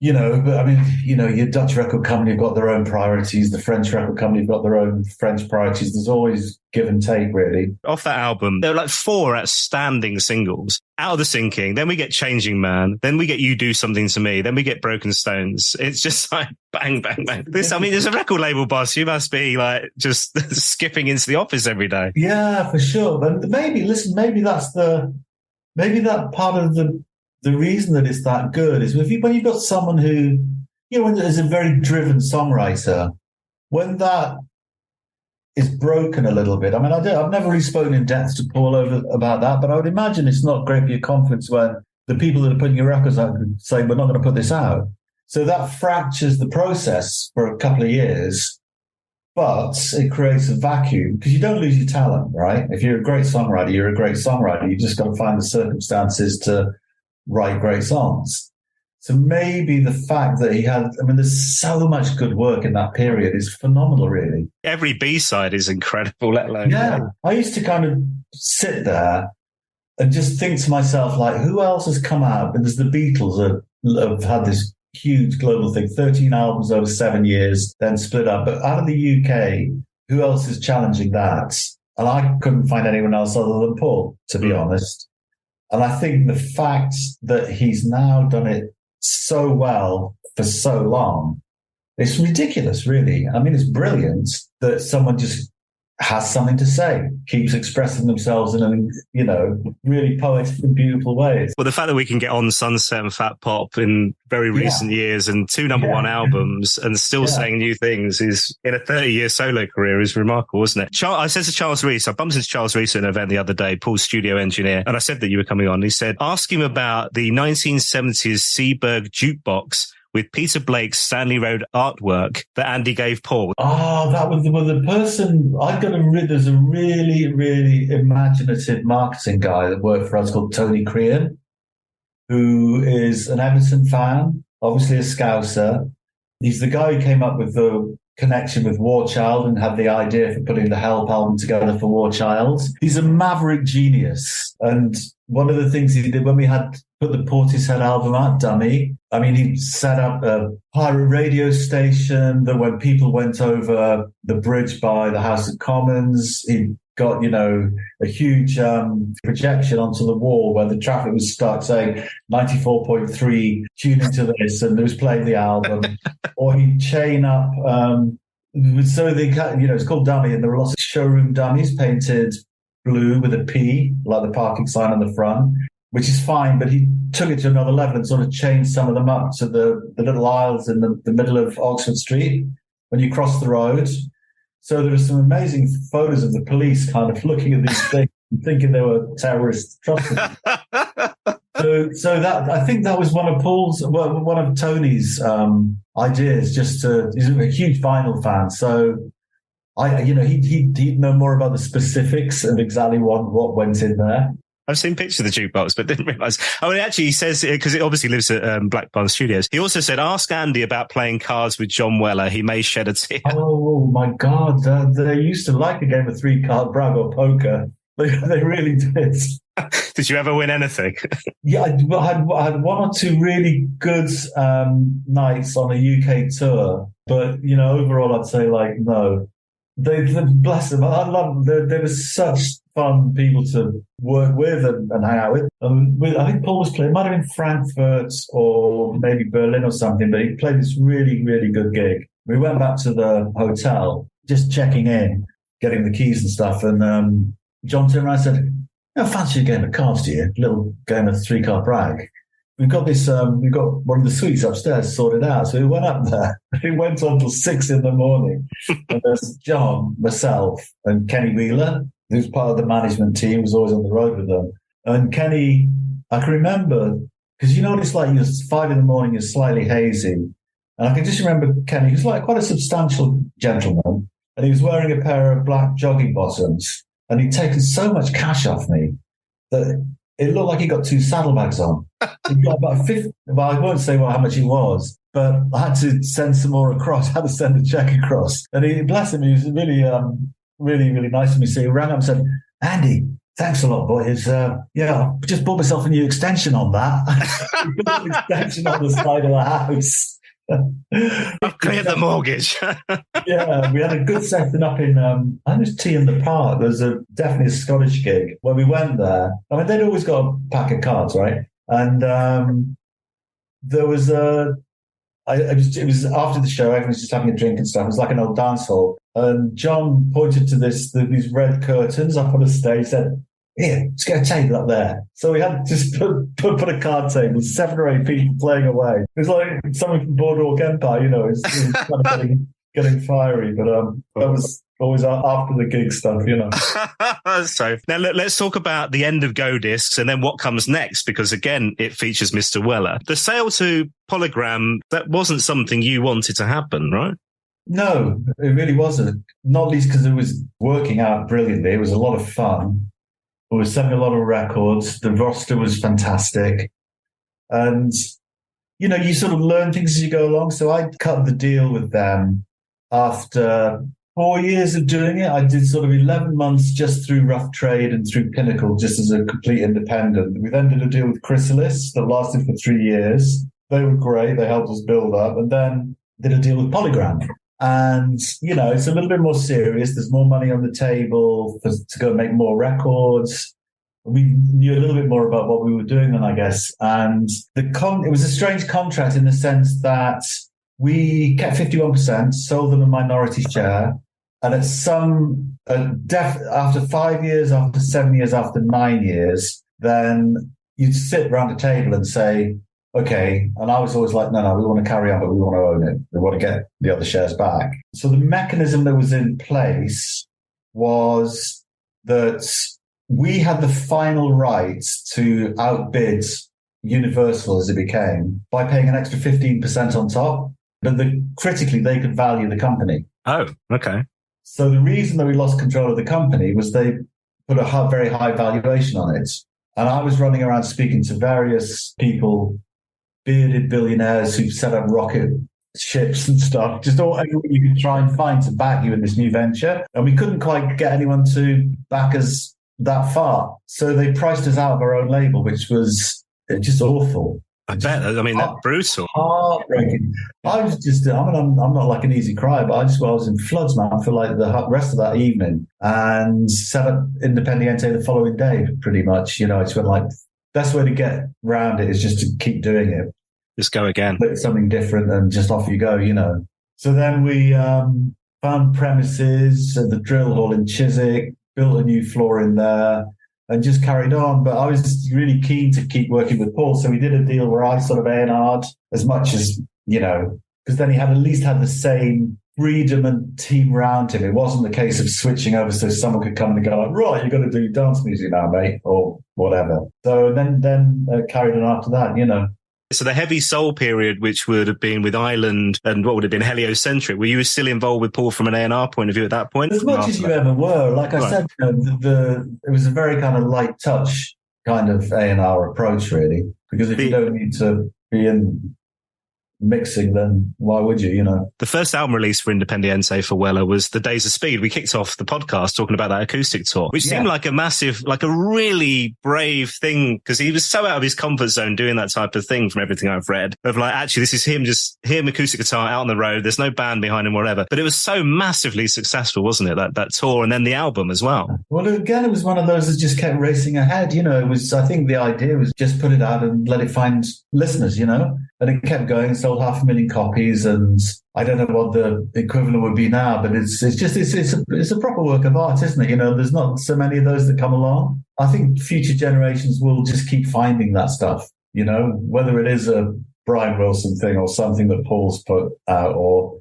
but I mean, your Dutch record company have got their own priorities. The French record company have got their own French priorities. There's always give and take, really. Off that album, there were like 4 outstanding singles. Out of the Sinking, then we get Changing Man, then we get You Do Something to Me, then we get Broken Stones. It's just like bang, bang, bang. There's a record label boss. You must be like just skipping into the office every day. Yeah, for sure. But maybe that part of the reason that it's that good is when you've got someone who, is a very driven songwriter, when that is broken a little bit. I mean, I've never really spoken in depth to Paul about that, but I would imagine it's not great for your confidence when the people that are putting your records out say, we're not going to put this out. So that fractures the process for a couple of years, but it creates a vacuum because you don't lose your talent, right? If you're a great songwriter, you're a great songwriter. You just got to find the circumstances to write great songs. So maybe the fact that there's so much good work in that period is phenomenal, really. Every B-side is incredible, let alone. Yeah. I used to kind of sit there and just think to myself, like, who else has come out? And there's the Beatles have had this huge global thing, 13 albums over 7 years, then split up. But out of the UK, who else is challenging that? And I couldn't find anyone else other than Paul, to be honest. And I think the fact that he's now done it so well for so long, it's ridiculous, really. I mean, it's brilliant that someone just has something to say, keeps expressing themselves in really poetic and beautiful ways. Well, the fact that we can get on Sunset and Fat Pop in very recent years and 2 #1 albums and still saying new things is, in a 30-year solo career, is remarkable, isn't it? I said to Charles Reese, I bumped into Charles Reese at an event the other day, Paul's studio engineer, and I said that you were coming on. He said, ask him about the 1970s Seaberg jukebox with Peter Blake's Stanley Road artwork that Andy gave Paul. Oh, that was the person. There's a really, really imaginative marketing guy that worked for us called Tony Crean, who is an Everton fan, obviously a Scouser. He's the guy who came up with the connection with War Child and had the idea for putting the Help album together for War Child. He's a maverick genius. And one of the things he did when we had put the Portishead album out, Dummy, I mean, he set up a pirate radio station that when people went over the bridge by the House of Commons, he got, a huge projection onto the wall where the traffic was stuck saying 94.3, tune into this, and it was playing the album. Or he'd chain up, it's called Dummy, and there were lots of showroom dummies painted blue with a P, like the parking sign on the front. which is fine, but he took it to another level and sort of changed some of them up to the little aisles in the middle of Oxford Street when you cross the road. So there are some amazing photos of the police kind of looking at these things and thinking they were terrorist atrocities. So that, I think that was one of Tony's ideas. He's a huge vinyl fan, so he'd know more about the specifics of exactly what went in there. I've seen pictures of the jukebox, but didn't realise. Oh, and actually, he says, because it obviously lives at Black Barn Studios, he also said, ask Andy about playing cards with John Weller. He may shed a tear. Oh, my God. They used to like a game of 3-card Bragg or poker. They really did. Did you ever win anything? Yeah, I had one or two really good nights on a UK tour. But, overall, I'd say, no. They bless them. I love them. They were such fun people to work with and hang out with. I think Paul was playing, it might have been Frankfurt or maybe Berlin or something, but he played this really, really good gig. We went back to the hotel, just checking in, getting the keys and stuff, and John turned around and said, fancy a game of cards, do you? A little game of 3-card Bragg. We've got this, we've got one of the suites upstairs sorted out. So we went up there. It went on till 6 a.m. And there's John, myself, and Kenny Wheeler, who's part of the management team, was always on the road with them. And Kenny, I can remember, because what it's like, you're 5 a.m, you're slightly hazy. And I can just remember Kenny, who's like quite a substantial gentleman, and he was wearing a pair of black jogging bottoms, and he'd taken so much cash off me that it looked like he got 2 saddlebags on. He got about 50. Well, I won't say how much he was, but I had to send some more across. I had to send a check across. And he, bless him, he was really, really, really nice to me. So he rang up and said, Andy, thanks a lot, boys. I just bought myself a new extension on that. An extension on the side of the house. I've cleared the mortgage. Yeah, we had a good setting up in, I think it was Tea in the Park. There was definitely a Scottish gig. When we went there, I mean, they'd always got a pack of cards, right? And there was it was after the show, everyone was just having a drink and stuff. It was like an old dance hall. And John pointed to these red curtains up on the stage, said, here, let's get a table up there. So we had just put a card table, 7 or 8 people playing away. It was like something from Boardwalk Empire, it was kind of getting fiery, but that was always after the gig stuff, So now let's talk about the end of Go Discs and then what comes next, because again, it features Mr. Weller. The sale to Polygram, that wasn't something you wanted to happen, right? No, it really wasn't. Not least because it was working out brilliantly. It was a lot of fun. We were selling a lot of records. The roster was fantastic. And, you sort of learn things as you go along. So I cut the deal with them after 4 years of doing it. I did sort of 11 months just through Rough Trade and through Pinnacle, just as a complete independent. We then did a deal with Chrysalis that lasted for 3 years. They were great. They helped us build up. And then did a deal with Polygram. And, it's a little bit more serious. There's more money on the table to go and make more records. We knew a little bit more about what we were doing then, I guess. And it was a strange contract in the sense that we kept 51%, sold them a minority share. And at after 5 years, after 7 years, after 9 years, then you'd sit around a table and say, okay. And I was always like, no, we want to carry on, but we want to own it. We want to get the other shares back. So the mechanism that was in place was that we had the final rights to outbid Universal as it became by paying an extra 15% on top. But critically, they could value the company. Oh, okay. So the reason that we lost control of the company was they put a very high valuation on it. And I was running around speaking to various people, bearded billionaires who set up rocket ships and stuff, just everyone you could try and find to back you in this new venture. And we couldn't quite get anyone to back us that far. So they priced us out of our own label, which was just awful. I bet. I mean, that's brutal. Heartbreaking. I'm not like an easy cry, but I was in floods, man, for like the rest of that evening, and set up Independiente the following day, pretty much. It's when like best way to get around it is just to keep doing it. Just go again. Something different and just off you go, So then we found premises at the drill hall in Chiswick, built a new floor in there. and just carried on. But I was really keen to keep working with Paul. So we did a deal where I sort of A&R'd as much as, because then he had at least had the same freedom and team around him. It wasn't the case of switching over so someone could come and go like, right, you've got to do dance music now, mate, or whatever. So then carried on after that, So the heavy soul period, which would have been with Island and what would have been heliocentric, were you still involved with Paul from an A&R point of view at that point? As much as you ever were. Like I said, it was a very kind of light touch kind of A&R approach, really, because if you don't need to be in mixing, then why would you, The first album release for Independiente for Weller was The Days of Speed. We kicked off the podcast talking about that acoustic tour, which seemed like a massive, like a really brave thing, because he was so out of his comfort zone doing that type of thing from everything I've read, of like, actually, this is him acoustic guitar out on the road. There's no band behind him, whatever. But it was so massively successful, wasn't it? That tour and then the album as well. Well, again, it was one of those that just kept racing ahead. I think the idea was just put it out and let it find listeners, and it kept going, sold 500,000 copies, and I don't know what the equivalent would be now, but it's a proper work of art, isn't it? There's not so many of those that come along. I think future generations will just keep finding that stuff, whether it is a Brian Wilson thing or something that Paul's put out, or.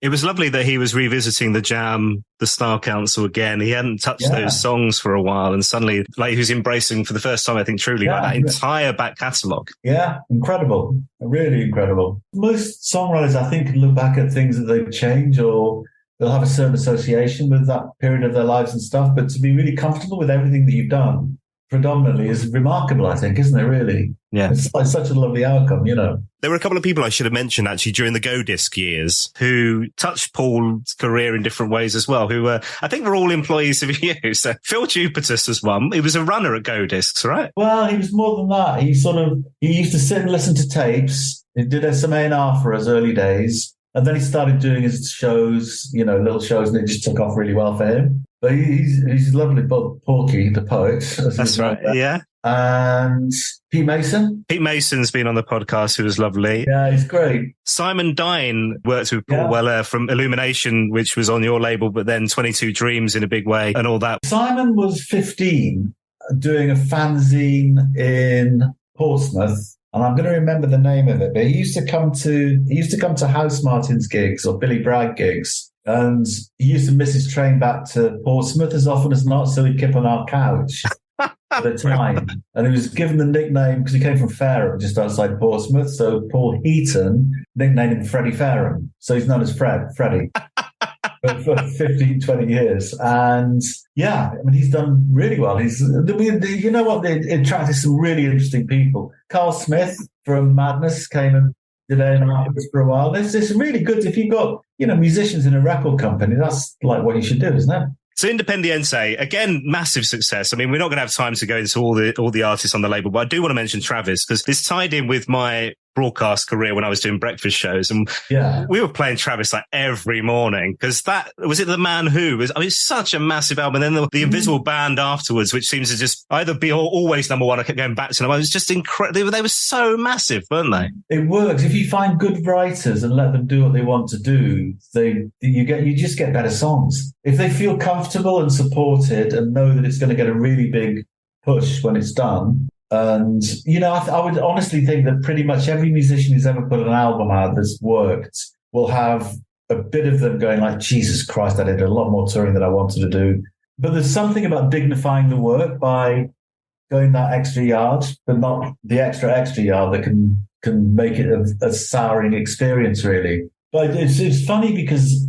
It was lovely that he was revisiting the Jam, the Style Council again. He hadn't touched those songs for a while, and suddenly, like, he was embracing for the first time, I think, truly, like that entire back catalogue. Yeah, incredible, really incredible. Most songwriters, I think, can look back at things that they've changed, or they'll have a certain association with that period of their lives and stuff. But to be really comfortable with everything that you've done, predominantly, is remarkable, I think, isn't it? Really. Yeah. It's like such a lovely outcome, There were a couple of people I should have mentioned actually during the Go Disc years who touched Paul's career in different ways as well, who I think were all employees of you. So Phil Jupitus was one. He was a runner at Go Discs, right? Well, he was more than that. He used to sit and listen to tapes. He did some A&R for us early days. And then he started doing his shows, little shows, and it just took off really well for him. But he's lovely, Bob Porky, the poet. That's right, yeah. And Pete Mason. Pete Mason's been on the podcast, who was lovely. Yeah, he's great. Simon Dine worked with Paul Weller from Illumination, which was on your label, but then 22 Dreams in a big way and all that. Simon was 15 doing a fanzine in Portsmouth. And I'm going to remember the name of it, but he used to come to House Martin's gigs or Billy Bragg gigs. And he used to miss his train back to Portsmouth as often as not, so he'd keep on our couch at the time. And he was given the nickname, because he came from Fareham, just outside Portsmouth, so Paul Heaton nicknamed him Freddie Fareham. So he's known as Freddie. For 15, 20 years. And he's done really well. You know what? They attracted some really interesting people. Carl Smith from Madness came and did A&R for a while. It's really good. If you've got, musicians in a record company, that's like what you should do, isn't it? So Independiente, again, massive success. I mean, we're not going to have time to go into all the artists on the label, but I do want to mention Travis, because this tied in with my broadcast career when I was doing breakfast shows, and we were playing Travis like every morning, because that was it. The Man Who was, it's such a massive album, and then the Invisible Band afterwards, which seems to just either be always number one. I kept going back to them. It was just incredible. They were so massive, weren't they? It works if you find good writers and let them do what they want to do. You just get better songs if they feel comfortable and supported and know that it's going to get a really big push when it's done. And, I would honestly think that pretty much every musician who's ever put an album out that's worked will have a bit of them going like, Jesus Christ, I did a lot more touring than I wanted to do. But there's something about dignifying the work by going that extra yard, but not the extra yard that can make it a souring experience, really. But it's funny because,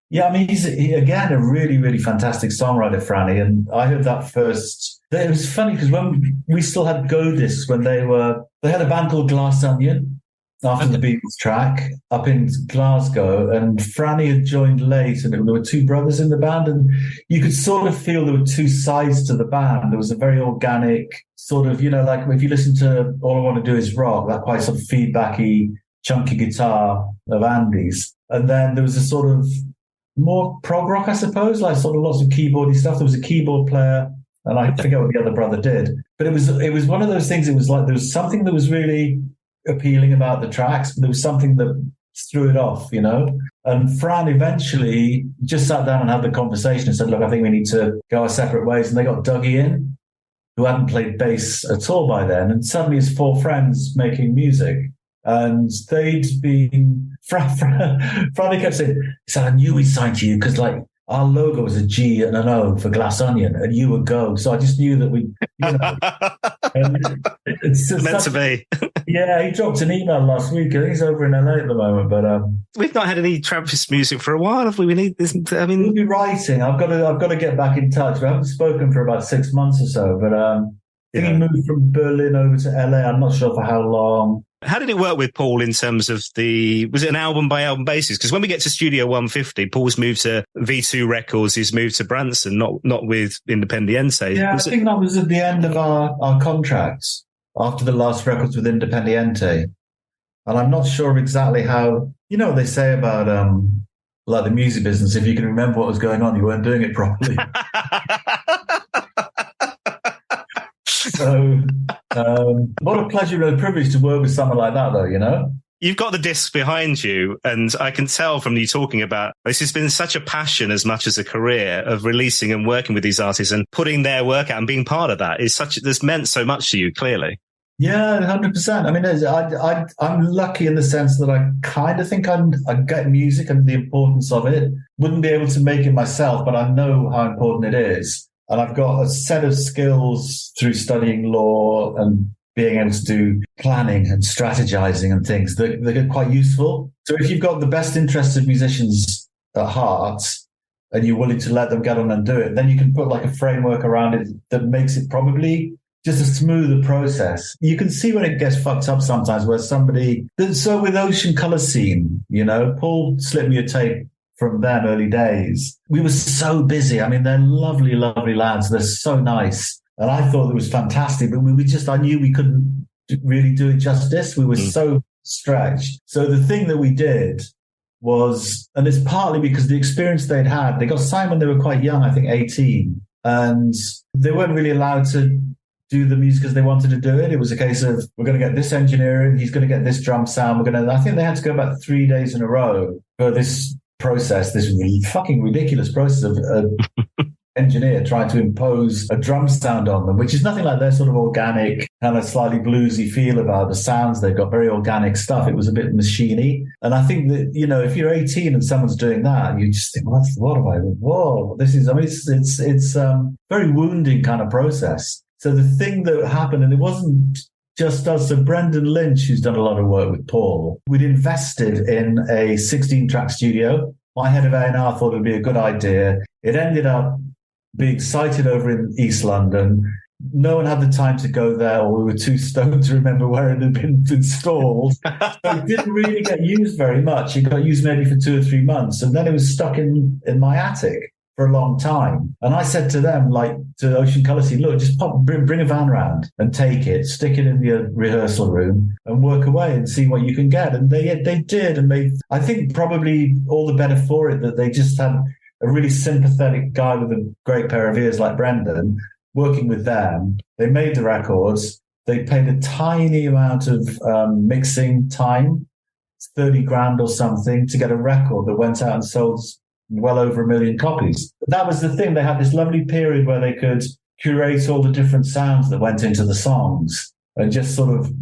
he's again a really, really fantastic songwriter, Franny. And I heard that first. It was funny because when we still had Go Discs, when they had a band called Glass Onion after the Beatles track up in Glasgow, and Franny had joined late, and there were two brothers in the band, and you could sort of feel there were two sides to the band. There was a very organic sort of, like if you listen to All I Want to Do Is Rock, that quite sort of feedbacky, chunky guitar of Andy's, and then there was a sort of more prog rock, I suppose, like sort of lots of keyboardy stuff. There was a keyboard player, and I forget what the other brother did. But it was one of those things. It was like there was something that was really appealing about the tracks, but there was something that threw it off, And Fran eventually just sat down and had the conversation and said, look, I think we need to go our separate ways. And they got Dougie in, who hadn't played bass at all by then. And suddenly his 4 friends making music. And they'd been, Franny kept saying, he said, I knew we signed you because like our logo was a G and an O for Glass Onion and you were Go. So I just knew that we, it's just meant to be. Yeah, he dropped an email last week. I think he's over in LA at the moment, but we've not had any Travis music for a while, have we? We need this. I mean, we'll be writing. I've got to get back in touch. We haven't spoken for about 6 months or so, but I think he moved from Berlin over to LA. I'm not sure for how long. How did it work with Paul in terms of was it an album by album basis? Because when we get to Studio 150, Paul's moved to V2 Records, he's moved to Branson, not with Independiente. Yeah, I think that was at the end of our contracts after the last records with Independiente. And I'm not sure exactly how, what they say about like the music business, if you can remember what was going on, you weren't doing it properly. So, what a pleasure and a privilege to work with someone like that, though, You've got the disc behind you, and I can tell from you talking about this has been such a passion as much as a career of releasing and working with these artists and putting their work out and being part of that this meant so much to you, clearly. Yeah, 100%. I mean, I'm lucky in the sense that I kind of think I get music and the importance of it. Wouldn't be able to make it myself, but I know how important it is. And I've got a set of skills through studying law and being able to do planning and strategizing and things that are quite useful. So if you've got the best interests of musicians at heart and you're willing to let them get on and do it, then you can put like a framework around it that makes it probably just a smoother process. You can see when it gets fucked up sometimes where so with Ocean Colour Scene, Paul slipped me a tape from them early days. We were so busy. I mean, they're lovely, lovely lads. They're so nice. And I thought it was fantastic, but I knew we couldn't really do it justice. We were so stretched. So the thing that we did was, and it's partly because the experience they'd had, they got signed when they were quite young, I think 18, and they weren't really allowed to do the music as they wanted to do it. It was a case of, we're going to get this engineer in, he's going to get this drum sound. I think they had to go about 3 days in a row for this process, this really fucking ridiculous process of engineer trying to impose a drum sound on them, which is nothing like their sort of organic, kind of slightly bluesy feel about the sounds. They've got very organic stuff. It was a bit machiney. And I think that, if you're 18 and someone's doing that, you just think, it's very wounding kind of process. So the thing that happened, and it wasn't just us, so Brendan Lynch, who's done a lot of work with Paul, we'd invested in a 16-track studio. My head of A&R thought it would be a good idea. It ended up being sited over in East London. No one had the time to go there, or we were too stoned to remember where it had been installed. So it didn't really get used very much. It got used maybe for 2 or 3 months, and then it was stuck in my attic for a long time. And I said to them, to Ocean Colour Scene, look, just bring a van round and take it, stick it in the rehearsal room and work away and see what you can get. And they did. And I think probably all the better for it that they just had a really sympathetic guy with a great pair of ears like Brendan working with them. They made the records. They paid a tiny amount of mixing time, 30 grand or something, to get a record that went out and sold well over 1 million copies. That was the thing. They had this lovely period where they could curate all the different sounds that went into the songs and just sort of,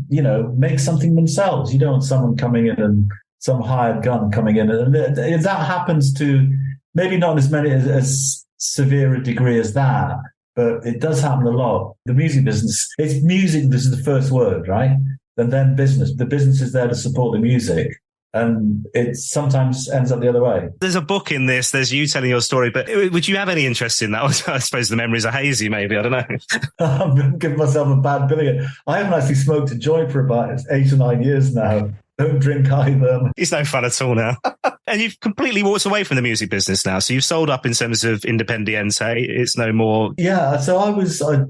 make something themselves. You don't want someone coming in and some hired gun coming in. And if that happens to, maybe not as severe a degree as that, but it does happen a lot. The music business, it's music, this is the first word, right? And then business. The business is there to support the music. And it sometimes ends up the other way. There's a book in this. There's you telling your story. But would you have any interest in that? I suppose the memories are hazy, maybe. I don't know. I'm giving myself a bad billing. I haven't actually smoked a joint for about 8 or 9 years now. Don't drink either. It's no fun at all now. And you've completely walked away from the music business now. So you've sold up in terms of Independiente. It's no more. Yeah. So I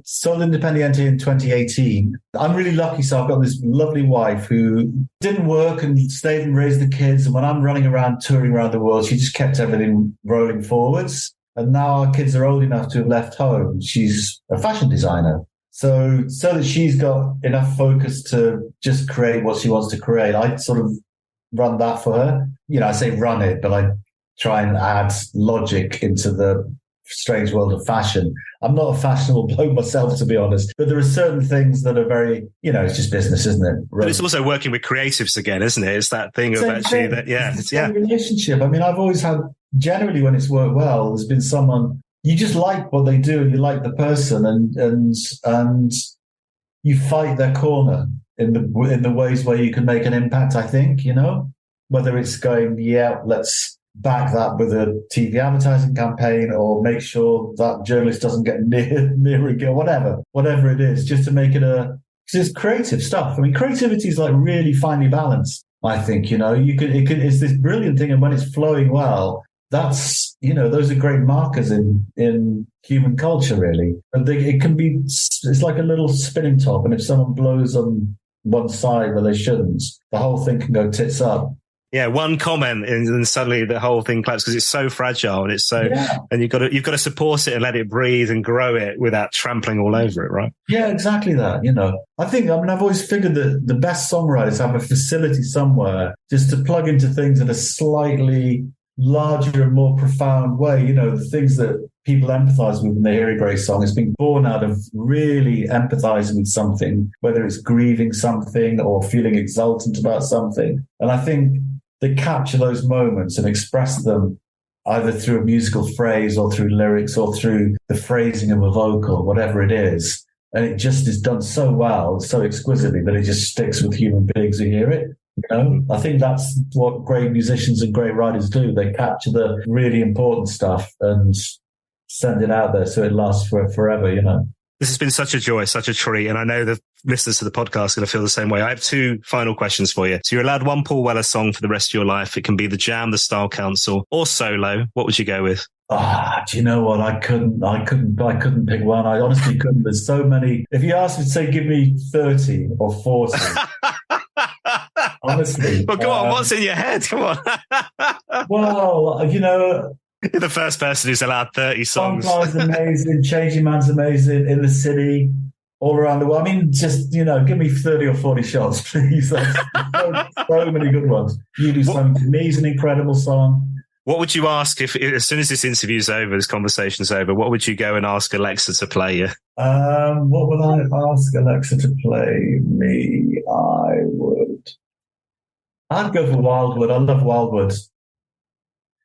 sold Independiente in 2018. I'm really lucky. So I've got this lovely wife who didn't work and stayed and raised the kids. And when I'm running around, touring around the world, she just kept everything rolling forwards. And now our kids are old enough to have left home. She's a fashion designer. So that she's got enough focus to just create what she wants to create. I sort of run that for her. I say run it, but I try and add logic into the strange world of fashion. I'm not a fashionable bloke myself, to be honest, but there are certain things that are very, it's just business, isn't it? But it's also working with creatives again, isn't it? It's that thing of actually that, it's a relationship. I mean, I've always had, generally when it's worked well, there's been someone, you just like what they do and you like the person and you fight their corner in the ways where you can make an impact, I think, whether it's going, let's back that with a TV advertising campaign or make sure that journalist doesn't get near again, whatever it is, just to make it because it's creative stuff. I mean, creativity is like really finely balanced, I think, it's this brilliant thing. And when it's flowing well, that's, those are great markers in human culture, really. And it can be, it's like a little spinning top. And if someone blows on one side where they shouldn't, the whole thing can go tits up. Yeah, one comment and suddenly the whole thing collapses because it's so fragile and it's so, and you've got to support it and let it breathe and grow it without trampling all over it, right? Yeah, exactly that. I've always figured that the best songwriters have a facility somewhere just to plug into things in a slightly larger and more profound way. The things that people empathize with when they hear a great song is being born out of really empathizing with something, whether it's grieving something or feeling exultant about something. And I think they capture those moments and express them either through a musical phrase or through lyrics or through the phrasing of a vocal, whatever it is. And it just is done so well, so exquisitely that it just sticks with human beings who hear it. I think that's what great musicians and great writers do. They capture the really important stuff and send it out there so it lasts forever, This has been such a joy, such a treat. And I know the listeners to the podcast are going to feel the same way. I have two final questions for you. So you're allowed one Paul Weller song for the rest of your life. It can be The Jam, The Style Council, or solo. What would you go with? Do you know what? I couldn't pick one. I honestly couldn't. There's so many. If you asked me to say, give me 30 or 40. Honestly. Well, come on. What's in your head? Come on. Well, you're the first person who's allowed 30 songs. Song's amazing. Changing Man's amazing. In the City. All around the world. I mean, just, give me 30 or 40 shots, please. So many good ones. You Do Something to Me is an incredible song. What would you ask if, as soon as this interview's over, this conversation's over, what would you go and ask Alexa to play you? What would I ask Alexa to play me? I'd go for Wildwood. I love Wildwood.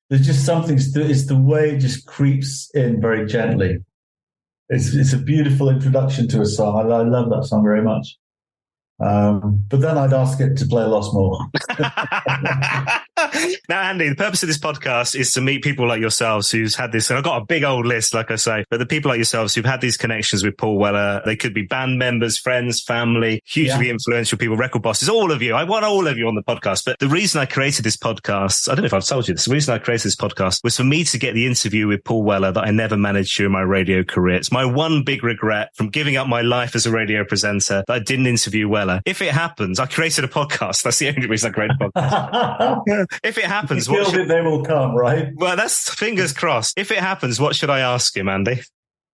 There's just something, it's the way it just creeps in very gently. It's a beautiful introduction to a song. I love that song very much. But then I'd ask it to play lots more. Now, Andy, the purpose of this podcast is to meet people like yourselves who's had this, and I've got a big old list, like I say, but the people like yourselves who've had these connections with Paul Weller, they could be band members, friends, family, hugely influential people, record bosses, all of you. I want all of you on the podcast. But the reason I created this podcast, I don't know if I've told you this, the reason I created this podcast was for me to get the interview with Paul Weller that I never managed during my radio career. It's my one big regret from giving up my life as a radio presenter that I didn't interview Weller. If it happens, I created a podcast. That's the only reason I created a podcast. If it happens, they will come, right? Well, that's fingers crossed. If it happens, what should I ask him, Andy?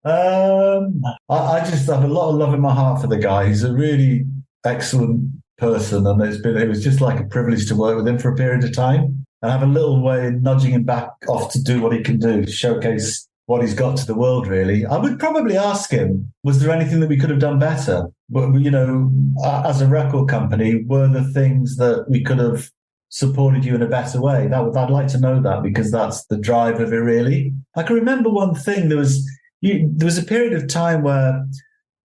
I just have a lot of love in my heart for the guy. He's a really excellent person, and it was just like a privilege to work with him for a period of time and have a little way of nudging him back off to do what he can do, to showcase what he's got to the world, really. I would probably ask him, was there anything that we could have done better? But, as a record company, were there things that we could have supported you in a better way? I'd like to know that, because that's the drive of it, really. I can remember one thing. There was a period of time where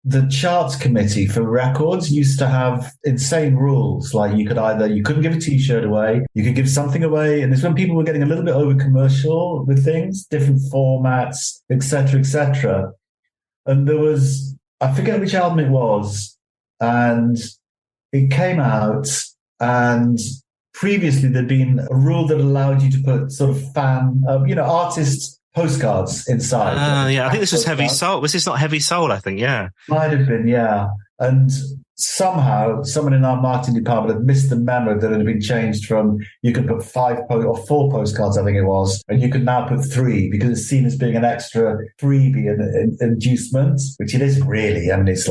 the charts committee for records used to have insane rules. Like you couldn't give a T-shirt away, you could give something away. And it's when people were getting a little bit over commercial with things, different formats, etc., etc. And there was, I forget which album it was, and it came out, and previously there'd been a rule that allowed you to put sort of artist postcards inside. I think this was Heavy Soul. Was this not Heavy Soul? I think, yeah. Might have been, yeah. And somehow someone in our marketing department had missed the memo that it had been changed from you could put 5 or 4 postcards, I think it was, and you could now put 3 because it's seen as being an extra freebie and inducement, which it isn't really. I mean, it's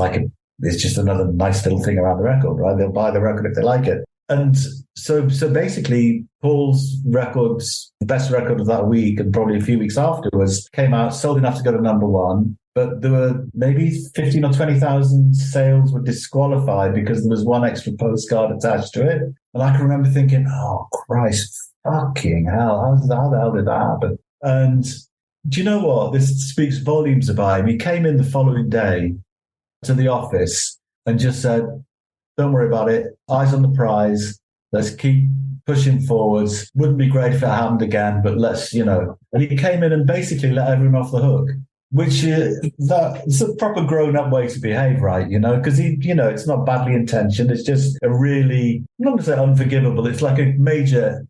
just another nice little thing around the record, right? They'll buy the record if they like it. And so basically, Paul's records, the best record of that week and probably a few weeks afterwards, came out, sold enough to go to number one. But there were maybe 15 or 20,000 sales were disqualified because there was one extra postcard attached to it. And I can remember thinking, oh, Christ, fucking hell, how the hell did that happen? And do you know what? This speaks volumes about him. He came in the following day to the office and just said, don't worry about it. Eyes on the prize. Let's keep pushing forwards. Wouldn't be great if it happened again, but let's, And he came in and basically let everyone off the hook, which it's a proper grown-up way to behave, right? Because it's not badly intentioned. It's just a really, I'm not going to say unforgivable. It's like a major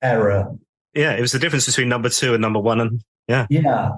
error. Yeah, it was the difference between number two and number one. And yeah. Yeah.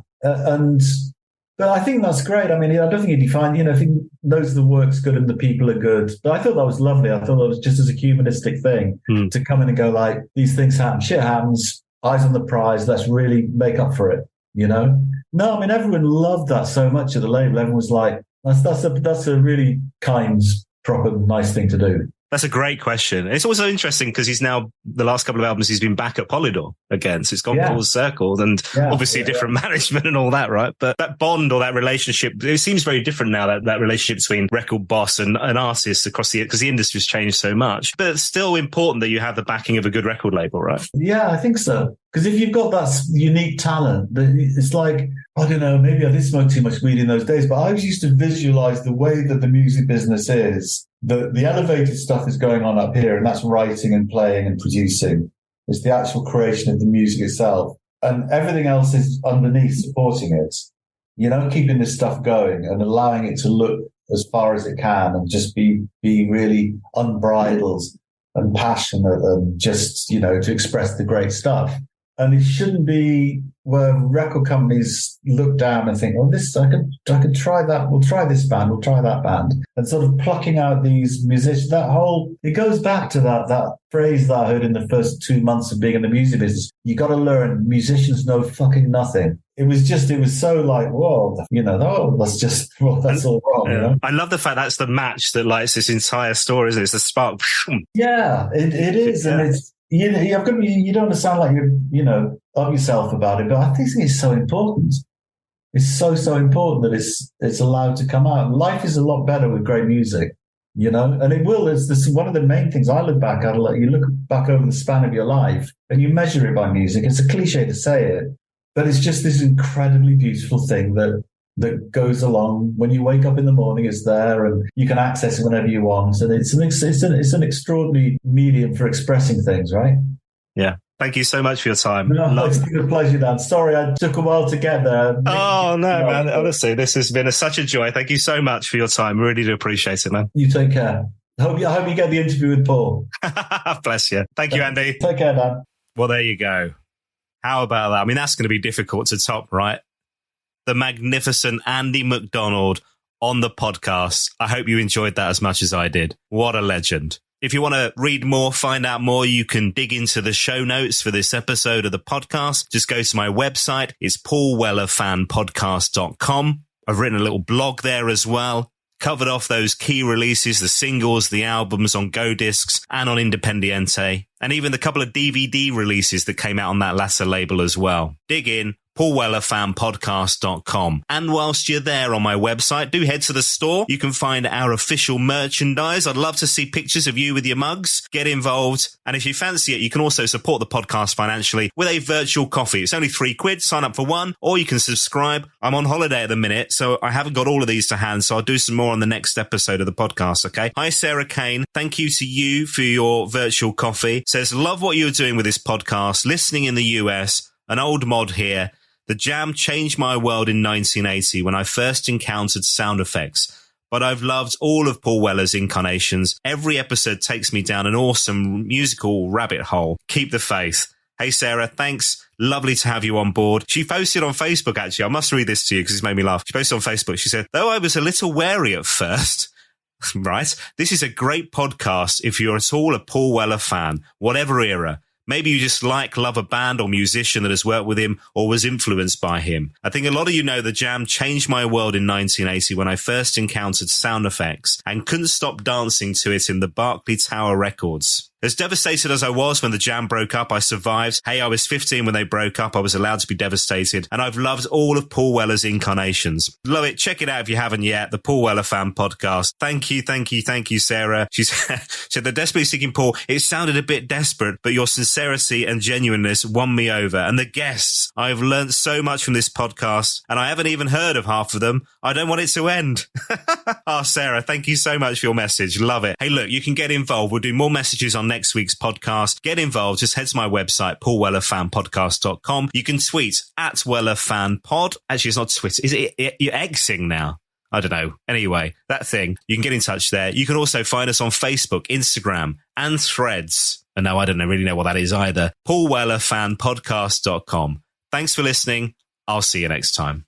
But I think that's great. I mean, I don't think he defined, if he knows the work's good and the people are good. But I thought that was lovely. I thought that was just as a humanistic thing to come in and go like, these things happen, shit happens, eyes on the prize, let's really make up for it, No, I mean, everyone loved that so much at the label. Everyone was like, that's a really kind, proper, nice thing to do. That's a great question. It's also interesting because he's now, the last couple of albums, he's been back at Polydor again. So it's gone full circle and obviously different management and all that, right? But that bond or that relationship, it seems very different now, that relationship between record boss and artist across because the industry's changed so much. But it's still important that you have the backing of a good record label, right? Yeah, I think so. Because if you've got that unique talent, it's like, I don't know, maybe I did smoke too much weed in those days, but I always used to visualize the way that the music business is. The elevated stuff is going on up here, and that's writing and playing and producing. It's the actual creation of the music itself. And everything else is underneath supporting it. Keeping this stuff going and allowing it to look as far as it can and just be really unbridled and passionate and just, to express the great stuff. And it shouldn't be where record companies look down and think, oh, I could try that. We'll try this band. We'll try that band. And sort of plucking out these musicians, it goes back to that phrase that I heard in the first 2 months of being in the music business. You got to learn musicians know fucking nothing. It was so like, whoa, that's all wrong. Yeah. I love the fact that's the match that lights this entire story, isn't it? It's the spark. Yeah, it is. And it's, you don't want to sound like you're, of yourself about it, but I think it's so important. It's so important that it's allowed to come out. Life is a lot better with great music, and it will. It's one of the main things I look back at. You look back over the span of your life and you measure it by music. It's a cliche to say it, but it's just this incredibly beautiful thing that goes along when you wake up in the morning. It's there and you can access it whenever you want. And it's an extraordinary medium for expressing things, right? Yeah. Thank you so much for your time. No, it's been a pleasure, Dan. Sorry, I took a while to get there. Oh, no, man. Honestly, this has been such a joy. Thank you so much for your time. Really do appreciate it, man. You take care. I hope you get the interview with Paul. Bless you. Thank you, Andy. Take care, Dan. Well, there you go. How about that? I mean, that's going to be difficult to top, right? The magnificent Andy Macdonald on the podcast. I hope you enjoyed that as much as I did. What a legend. If you want to read more, find out more, you can dig into the show notes for this episode of the podcast. Just go to my website. It's paulwellerfanpodcast.com. I've written a little blog there as well. Covered off those key releases, the singles, the albums on Go Discs and on Independiente, and even the couple of DVD releases that came out on that latter label as well. Dig in. paulwellerfanpodcast.com. And whilst you're there on my website, do head to the store. You can find our official merchandise. I'd love to see pictures of you with your mugs. Get involved. And if you fancy it, you can also support the podcast financially with a virtual coffee. It's only £3. Sign up for one, or you can subscribe. I'm on holiday at the minute, so I haven't got all of these to hand, so I'll do some more on the next episode of the podcast, okay? Hi, Sarah Kane. Thank you to you for your virtual coffee. Says, love what you're doing with this podcast. Listening in the US. An old mod here. The Jam changed my world in 1980 when I first encountered sound effects, but I've loved all of Paul Weller's incarnations. Every episode takes me down an awesome musical rabbit hole. Keep the faith. Hey, Sarah, thanks. Lovely to have you on board. She posted on Facebook, actually. I must read this to you because it's made me laugh. She posted on Facebook. She said, though I was a little wary at first, right? This is a great podcast if you're at all a Paul Weller fan, whatever era. Maybe you just love a band or musician that has worked with him or was influenced by him. I think a lot of you know the Jam changed my world in 1980 when I first encountered sound effects and couldn't stop dancing to it in the Barclay Tower Records. As devastated as I was when the Jam broke up, I survived. Hey, I was 15 when they broke up. I was allowed to be devastated. And I've loved all of Paul Weller's incarnations. Love it. Check it out if you haven't yet. The Paul Weller Fan Podcast. Thank you, Sarah. She said, they're desperately seeking Paul. It sounded a bit desperate, but your sincerity and genuineness won me over. And the guests, I've learned so much from this podcast, and I haven't even heard of half of them. I don't want it to end. Oh, Sarah, thank you so much for your message. Love it. Hey, look, you can get involved. We'll do more messages on next week's podcast. Get involved. Just head to my website, paulwellerfanpodcast.com. You can tweet at WellerFanPod. Actually, it's not Twitter. Is it you're Xing now? I don't know. Anyway, that thing. You can get in touch there. You can also find us on Facebook, Instagram, and Threads. And no, I don't really know what that is either. paulwellerfanpodcast.com. Thanks for listening. I'll see you next time.